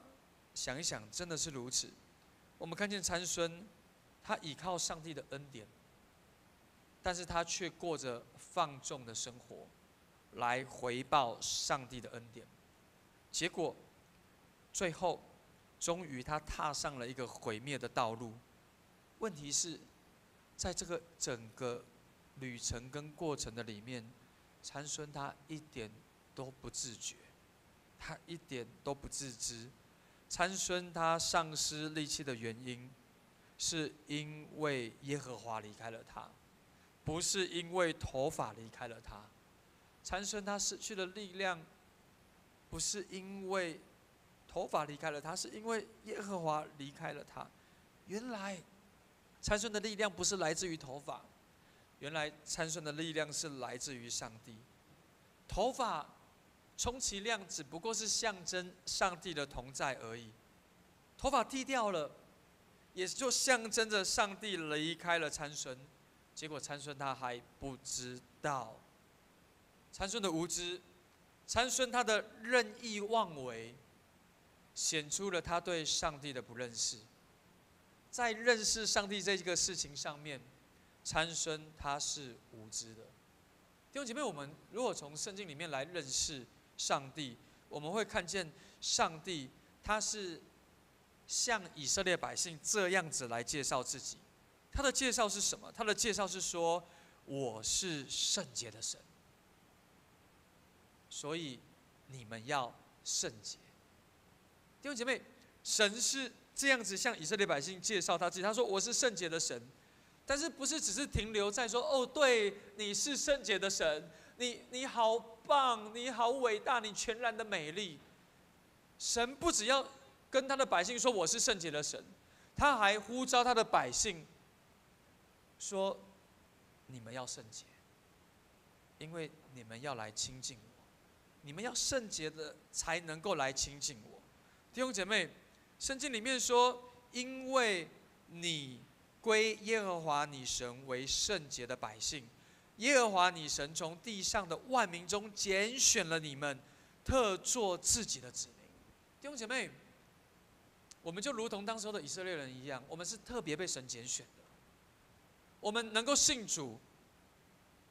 想一想，真的是如此。我们看见参孙，他倚靠上帝的恩典，但是他却过着放纵的生活，来回报上帝的恩典。结果，最后，终于他踏上了一个毁灭的道路。问题是，在这个整个旅程跟过程的里面，参孙他一点都不自觉，他一点都不自知。参孙他丧失力气的原因，是因为耶和华离开了他，不是因为头发离开了他。参孙他失去了力量，不是因为头发离开了他，是因为耶和华离开了他。原来参孙的力量不是来自于头发，原来参孙的力量是来自于上帝。头发充其量只不过是象征上帝的同在而已，头发剃掉了，也就象征着上帝离开了参孙。结果参孙他还不知道，参孙的无知，参孙他的任意妄为，显出了他对上帝的不认识。在认识上帝这个事情上面，参孙他是无知的。弟兄姐妹，我们如果从圣经里面来认识上帝，我们会看见上帝他是像以色列百姓这样子来介绍自己。他的介绍是什么？他的介绍是说，我是圣洁的神，所以你们要圣洁。弟兄姐妹，神是这样子向以色列百姓介绍他自己。他说我是圣洁的神，但是不是只是停留在说哦，对，你是圣洁的神，你好棒，你好伟大，你全然的美丽。神不只要跟他的百姓说我是圣洁的神，他还呼召他的百姓说，你们要圣洁，因为你们要来亲近我，你们要圣洁的才能够来亲近我。弟兄姐妹，圣经里面说，因为你归耶和华你神为圣洁的百姓，耶和华你神从地上的万民中拣选了你们，特作自己的子民。弟兄姐妹，我们就如同当时候的以色列人一样，我们是特别被神拣选的。我们能够信主，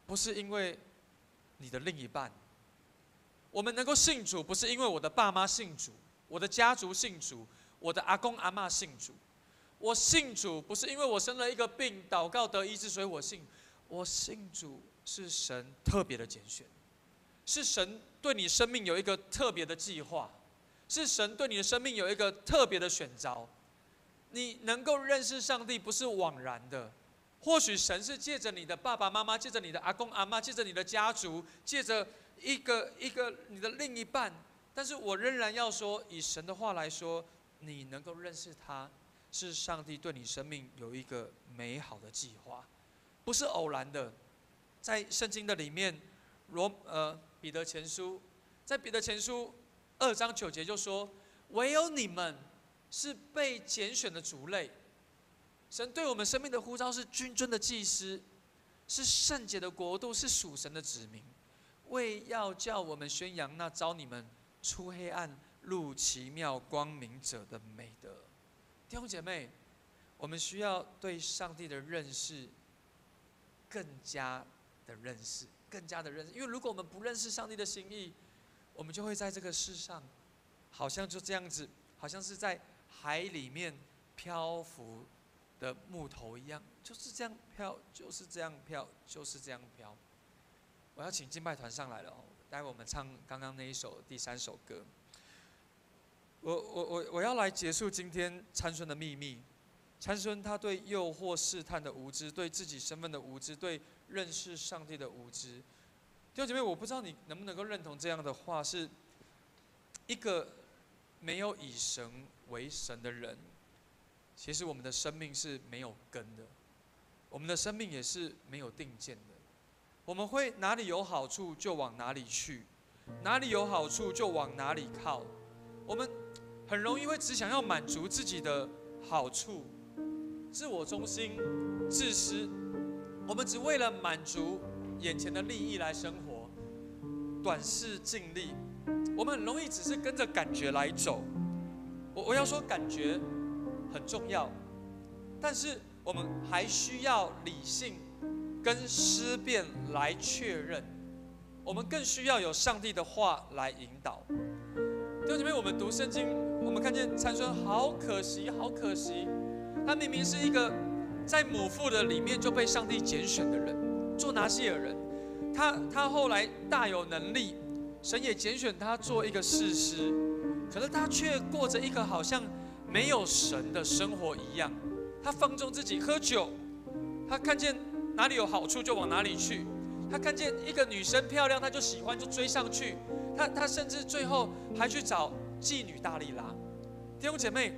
不是因为你的另一半；我们能够信主，不是因为我的爸妈信主，我的家族信主，我的阿公阿嬷信主。我信主不是因为我生了一个病，祷告得医治，所以我信。我信主是神特别的拣选，是神对你生命有一个特别的计划，是神对你的生命有一个特别的选召。你能够认识上帝不是枉然的。或许神是借着你的爸爸妈妈，借着你的阿公阿嬷，借着你的家族，借着一个你的另一半，但是我仍然要说，以神的话来说，你能够认识他，是上帝对你生命有一个美好的计划，不是偶然的。在圣经的里面，彼得前书，在彼得前书2章9节就说，唯有你们是被拣选的族类。神对我们生命的呼召是君尊的祭司，是圣洁的国度，是属神的子民，为要叫我们宣扬那召你们出黑暗入奇妙光明者的美德。弟兄姐妹，我们需要对上帝的认识更加的认识，因为如果我们不认识上帝的心意，我们就会在这个世上，好像就这样子，好像是在海里面漂浮的木头一样，就是这样飘，就是这样飘，就是这样飘。我要请敬拜团上来了哦，待会我们唱刚刚那一首第3首歌。我要来结束今天参孙的秘密。参孙他对诱惑试探的无知，对自己身份的无知，对认识上帝的无知。弟兄姐妹，我不知道你能不能够认同这样的话，是一个没有以神为神的人，其实我们的生命是没有根的，我们的生命也是没有定见的。我们会哪里有好处就往哪里去，哪里有好处就往哪里靠。我们很容易会只想要满足自己的好处，自我中心、自私。我们只为了满足眼前的利益来生活，短视近利。我们很容易只是跟着感觉来走。我要说感觉很重要，但是我们还需要理性跟思辨来确认。我们更需要有上帝的话来引导。弟兄姐妹，我们读圣经，我们看见参孙好可惜，好可惜，他明明是一个在母腹的里面就被上帝拣选的人，做拿西尔人。他后来大有能力，神也拣选他做一个士师，可是他却过着一个好像没有神的生活一样。他放纵自己喝酒，他看见哪里有好处就往哪里去，他看见一个女生漂亮他就喜欢就追上去，他甚至最后还去找妓女大利拉。弟兄姐妹，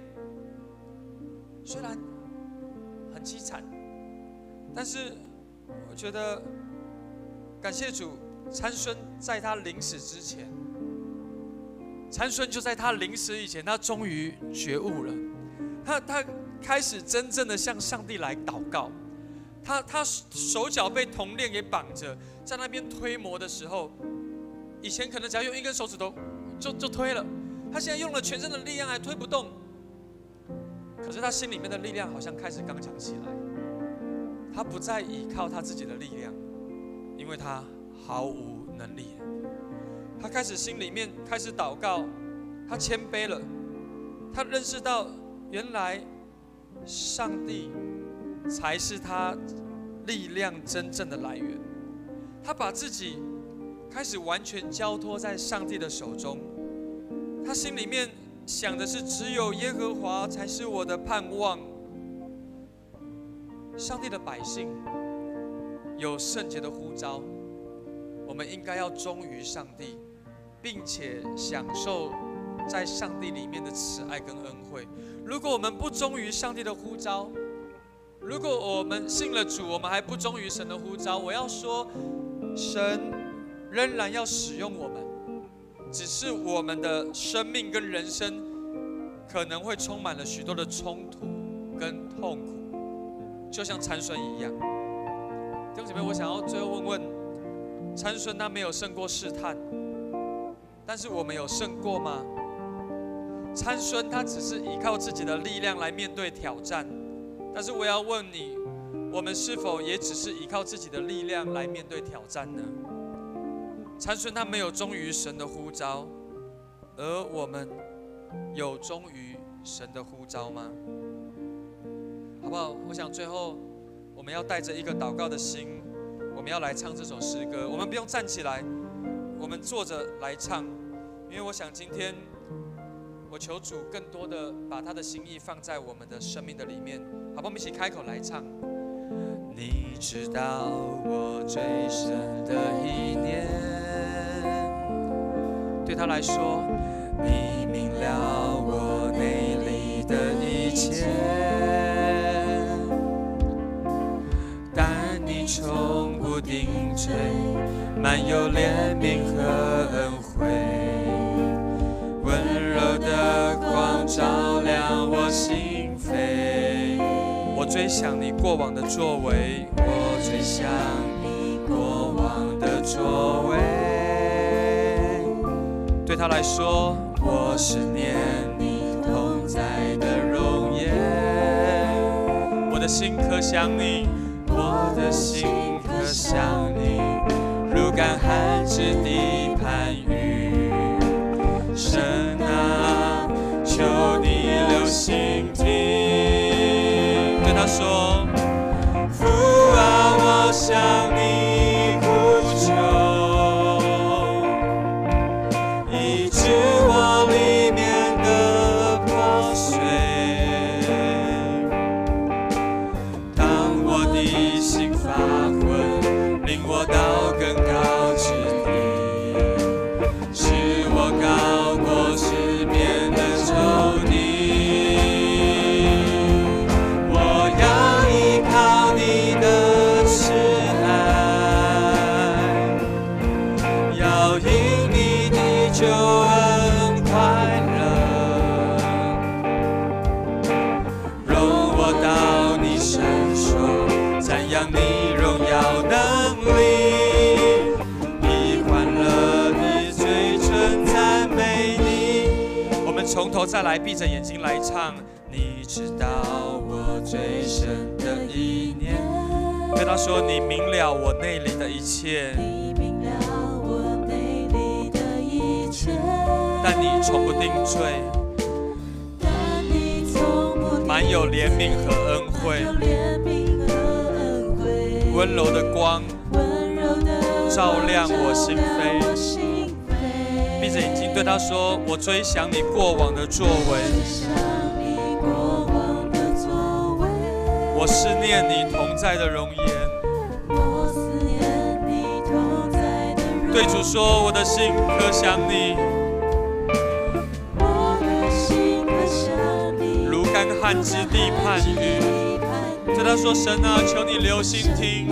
虽然很凄惨，但是我觉得感谢主，参孙在他临死之前，参孙就在他临死以前，他终于觉悟了，他开始真正的向上帝来祷告。他手脚被铜链给绑着，在那边推磨的时候，以前可能只要用一根手指头就推了，他现在用了全身的力量还推不动。可是他心里面的力量好像开始刚强起来，他不再依靠他自己的力量，因为他毫无能力。他开始心里面开始祷告，他谦卑了，他认识到原来上帝才是他力量真正的来源。他把自己开始完全交托在上帝的手中，他心里面想的是只有耶和华才是我的盼望。上帝的百姓有圣洁的呼召，我们应该要忠于上帝，并且享受在上帝里面的慈爱跟恩惠。如果我们不忠于上帝的呼召，如果我们信了主，我们还不忠于神的呼召，我要说，神仍然要使用我们，只是我们的生命跟人生可能会充满了许多的冲突跟痛苦，就像参孙一样。弟兄姐妹，我想要最后问问，参孙他没有胜过试探，但是我们有胜过吗？参孙他只是依靠自己的力量来面对挑战，但是我要问你，我们是否也只是依靠自己的力量来面对挑战呢？参孙他没有忠于神的呼召，而我们有忠于神的呼召吗？好不好？我想最后我们要带着一个祷告的心，我们要来唱这首诗歌。我们不用站起来，我们坐着来唱，因为我想今天我求主更多的把他的心意放在我们的生命的里面，好不好？我们一起开口来唱。你知道我最深的一念，对他来说，你明了我内里的一切，但你从不定罪，满有怜悯和恩惠，温柔的光照亮我心扉。我追想你过往的作为，我追想你过往的作为。对他来说，我是念你同在的容颜。我的心可想你，我的心可想你，如干旱之地盼雨。神啊，求你留心听。对他说，父啊，我向你呼求，医治我里面的破碎。当我的心发昏，领我到更高之地。从头再来，闭着眼睛来唱。你知道我最深的意念，对他说：你明了我内里的一切，但你从不定罪，满有怜悯和恩惠，温柔的光照亮我心扉。闭着眼睛对他说：我追想你过往的作为，我思念你同在的容颜。对主说：我的心可想你，如干旱之地盼雨。对他说：神啊，求你留心听，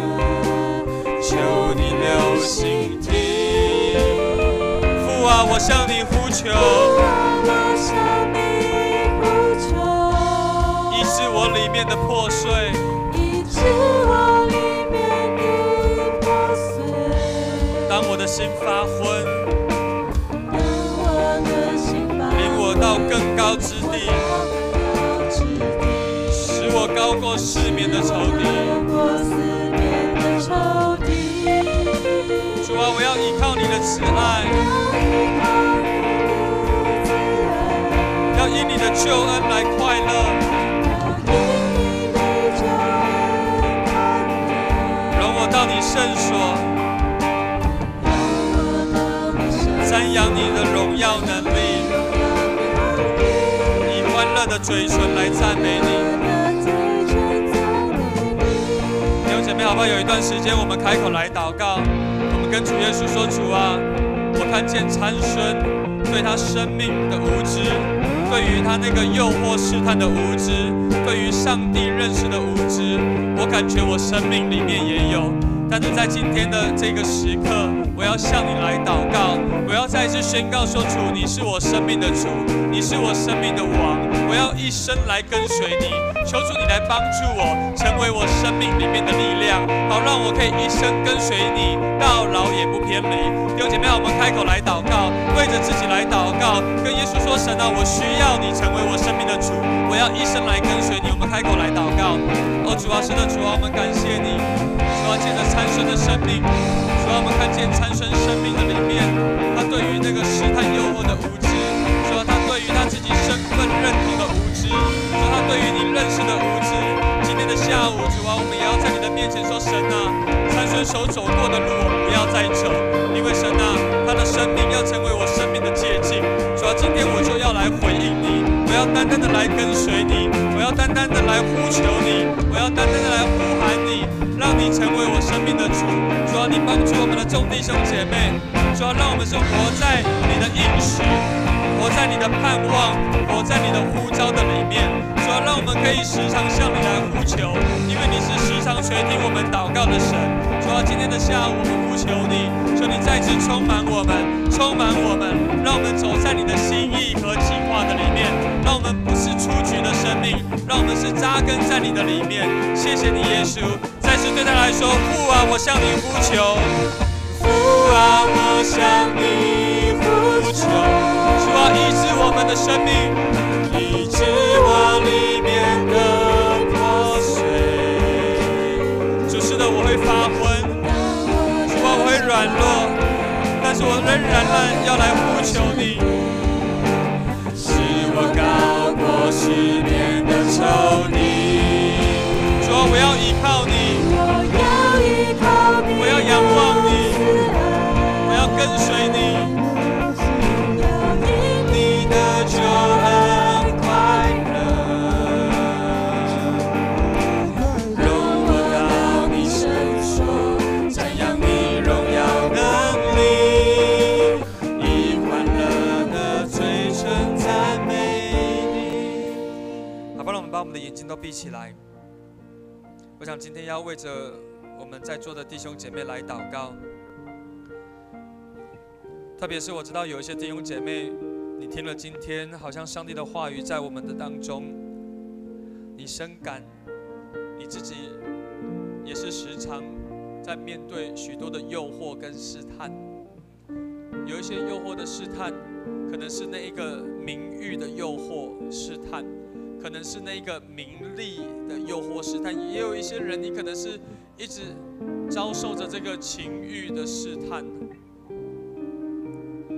求你留心听。父啊，我向你呼求，医治我里面的破碎，当我的心发昏，领我到更高之地，使我高过世面的仇敌。主啊，我要依靠你的慈爱，要因你的救恩来快乐。容我到你圣所，瞻仰你的荣耀能力，以欢乐的嘴唇来赞美你。弟兄姐妹，好不好？有一段时间，我们开口来祷告，我们跟主耶稣说：主啊，我看见参孙对他生命的无知，对于他那个诱惑试探的无知，对于上帝认识的无知，我感觉我生命里面也有。但是在今天的这个时刻，我要向你来祷告，我要再一次宣告说：主，你是我生命的主，你是我生命的王，我要一生来跟随你。求主你来帮助我，成为我生命里面的力量，好让我可以一生跟随你，到老也不偏离。弟兄姐妹，我们开口来祷告，为着自己来祷告，跟耶稣说：神啊，我需要你成为我生命的主，我要一生来跟随你。我们开口来祷告。哦，主啊，是的，主啊，我们感谢你。主啊，借着参孙的生命，主啊，我们看见参孙生命的里面，他对于那个试探诱惑的无知，主啊，他对于他自己身份认同的无知，主啊，他对于你认识的无知。今天的下午，主啊，我们也要在你的面前说：神啊，参孙所走过的路，我不要再走，因为神啊，他的生命要成为我生命的捷径。主啊，今天我就要来回应你，我要单单的来跟随你，我要单单的来呼求你，我要单单的来呼喊你，让你成为我生命的主。主啊，你帮助我们的众弟兄姐妹，主啊，让我们是活在你的应许，活在你的盼望，活在你的呼召的里面。主啊，让我们可以时常向你来呼求，因为你是时常垂听我们祷告的神。主啊，今天的下午我们呼求你，求你再次充满我们，充满我们，让我们走在你的心意和计划的里面，让我们不是出局的生命，让我们是扎根在你的里面。谢谢你，耶稣。再次对他来说：父啊，我向你呼求，父啊，我向你呼求。主啊，医治我们的生命，医治我里面的破碎。主，是的，我会发昏，主啊，我会软弱，但是我仍然要来呼求你，使我高过世面的仇敌。主啊，我要依靠你，我要仰望你，我要跟随你。你的救恩快乐，容我到你圣所，瞻仰你荣耀能力，以欢乐的嘴唇赞美你。好吧，让我们把我们的眼睛都闭起来。我想今天要为着我们在座的弟兄姐妹来祷告，特别是我知道有一些弟兄姐妹，你听了今天好像上帝的话语在我们的当中，你深感你自己也是时常在面对许多的诱惑跟试探，有一些诱惑的试探可能是那一个名誉的诱惑试探，可能是那一个名利的诱惑试探，也有一些人，你可能是一直遭受着这个情欲的试探，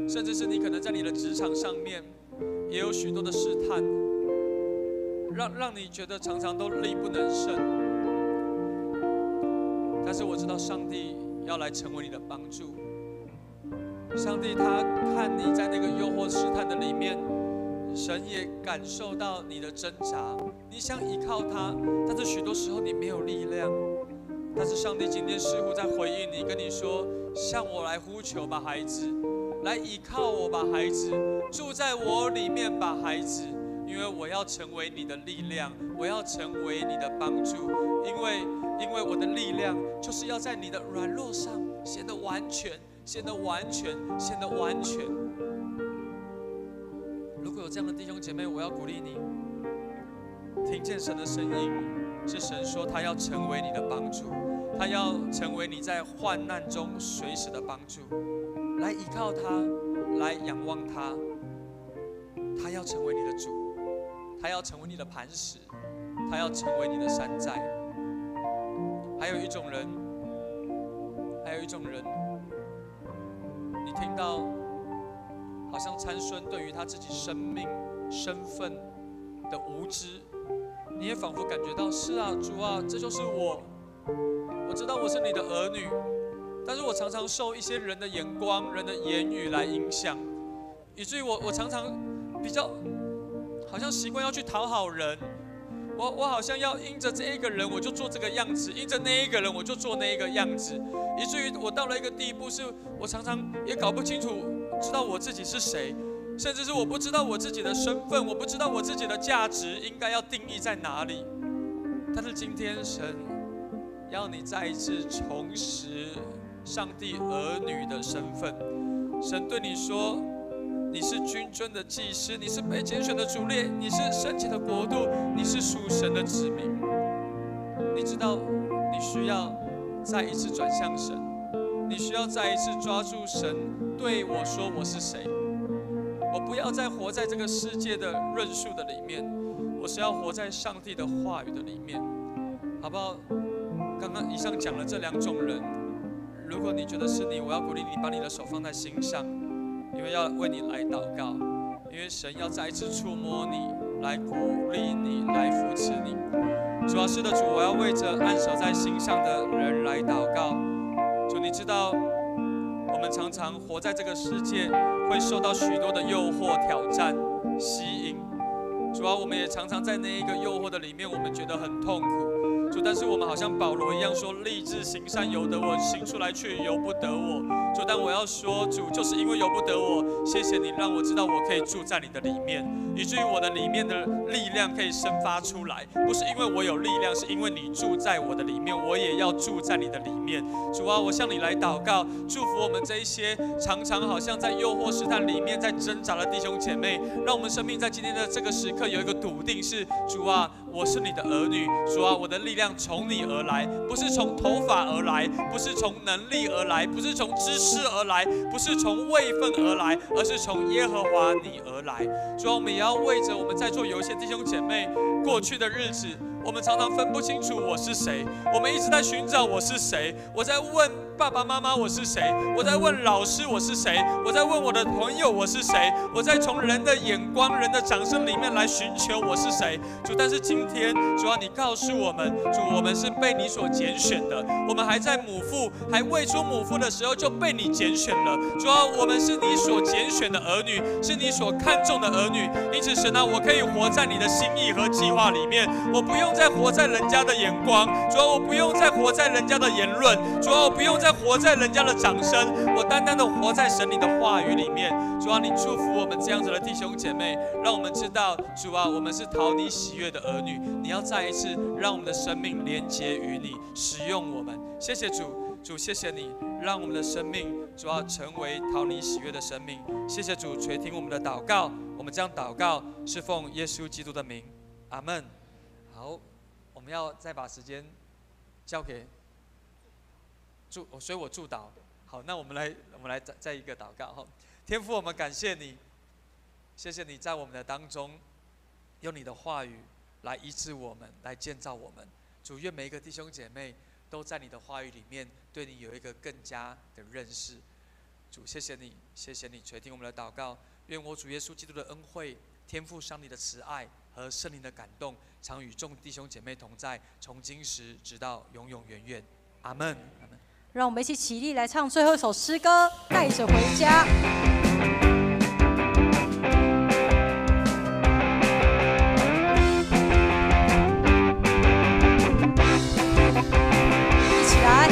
甚至是你可能在你的职场上面也有许多的试探，让你觉得常常都力不能胜。但是我知道上帝要来成为你的帮助。上帝他看你在那个诱惑试探的里面，神也感受到你的挣扎，你想依靠他，但是许多时候你没有力量。但是上帝今天似乎在回应你，跟你说：向我来呼求吧，孩子，来依靠我吧，孩子，住在我里面吧，孩子，因为我要成为你的力量，我要成为你的帮助，因为我的力量就是要在你的软弱上显得完全。显得完全，显得完全。如果有这样的弟兄姐妹，我要鼓励你，听见神的声音，是神说他要成为你的帮助，他要成为你在患难中随时的帮助，来依靠他，来仰望他，他要成为你的主，他要成为你的磐石，他要成为你的山寨。还有一种人，你听到好像参孙对于他自己生命身份的无知，你也仿佛感觉到，是啊，主啊，这就是我知道我是你的儿女，但是我常常受一些人的眼光、人的言语来影响，以至于我常常比较好像习惯要去讨好人，我好像要因着这一个人我就做这个样子，因着那一个人我就做那一个样子，以至于我到了一个地步，是我常常也搞不清楚，知道我自己是谁，甚至是我不知道我自己的身份，我不知道我自己的价值应该要定义在哪里。但是今天神要你再一次重拾上帝儿女的身份，神对你说，你是君尊的祭司，你是被拣选的主列，你是圣洁的国度，你是属神的子民。你知道你需要再一次转向神，你需要再一次抓住神对我说我是谁。我不要再活在这个世界的论述的里面，我是要活在上帝的话语的里面，好不好？刚刚以上讲了这两种人，如果你觉得是你，我要鼓励你把你的手放在心上，因为要为你来祷告，因为神要再一次触摸你，来鼓励你，来扶持你。主啊，是的，主，我要为着按手在心上的人来祷告。主，你知道我们常常活在这个世界，会受到许多的诱惑、挑战、吸引。主啊，我们也常常在那一个诱惑的里面，我们觉得很痛苦。主，但是我们好像保罗一样说，立志行善由得我，行出来却由不得我。主，但我要说，主，就是因为由不得我，谢谢你让我知道我可以住在你的里面，以至于我的里面的力量可以生发出来，不是因为我有力量，是因为你住在我的里面，我也要住在你的里面。主啊，我向你来祷告，祝福我们这一些常常好像在诱惑试探里面在挣扎的弟兄姐妹，让我们生命在今天的这个时刻有一个笃定，是主啊，我是你的儿女，主啊，我的力量从你而来，不是从头发而来，不是从能力而来，不是从知识而来，不是从位分而来，而是从耶和华你而来。主啊，我们也要为着我们在座有一些弟兄姐妹过去的日子，我们常常分不清楚我是谁，我们一直在寻找我是谁，我在问爸爸妈妈我是谁，我在问老师我是谁，我在问我的朋友我是谁，我在从人的眼光、人的掌声里面来寻求我是谁。主，但是今天主啊，你告诉我们，主，我们是被你所拣选的，我们还在母腹还未出母腹的时候就被你拣选了。主啊，我们是你所拣选的儿女，是你所看重的儿女，因此神啊，我可以活在你的心意和计划里面，我不用再活在人家的眼光，主啊，我不用再活在人家的言论，主啊，我不用再活在人家的掌声，我单单的活在神你的话语里面。主啊，你祝福我们这样子的弟兄姐妹，让我们知道，主啊，我们是讨你喜悦的儿女，你要再一次让我们的生命连结于你，使用我们。谢谢主，主，谢谢你让我们的生命主要成为讨你喜悦的生命。谢谢主垂听我们的祷告，我们这样祷告是奉耶稣基督的名，阿们。好，我们要再把时间交给所以我祝祷。好，那我们来再一个祷告哈。天父，我们感谢你，谢谢你在我们的当中，用你的话语来医治我们，来建造我们。主，愿每一个弟兄姐妹都在你的话语里面，对你有一个更加的认识。主，谢谢你，谢谢你垂听我们的祷告。愿我主耶稣基督的恩惠、天父上帝的慈爱和圣灵的感动，常与众弟兄姐妹同在，从今时直到永永远远。阿们。阿们。让我们一起起立来唱最后一首诗歌，带着回家。一起来。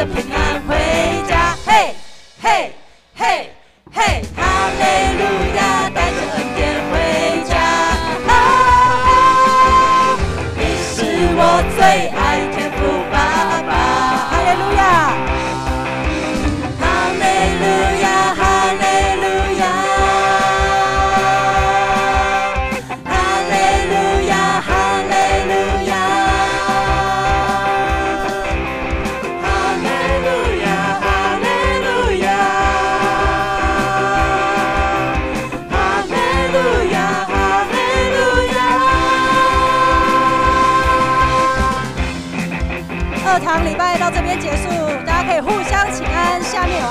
平安回家，嘿，嘿，嘿，嘿，哈利路亚，带着恩典回家。啊，你是我最爱天父爸爸，哈利路亚，哈利路亚，哈利路亚，哈利路亚，哈利路亚。2堂礼拜到这边结束，大家可以互相请安。下面有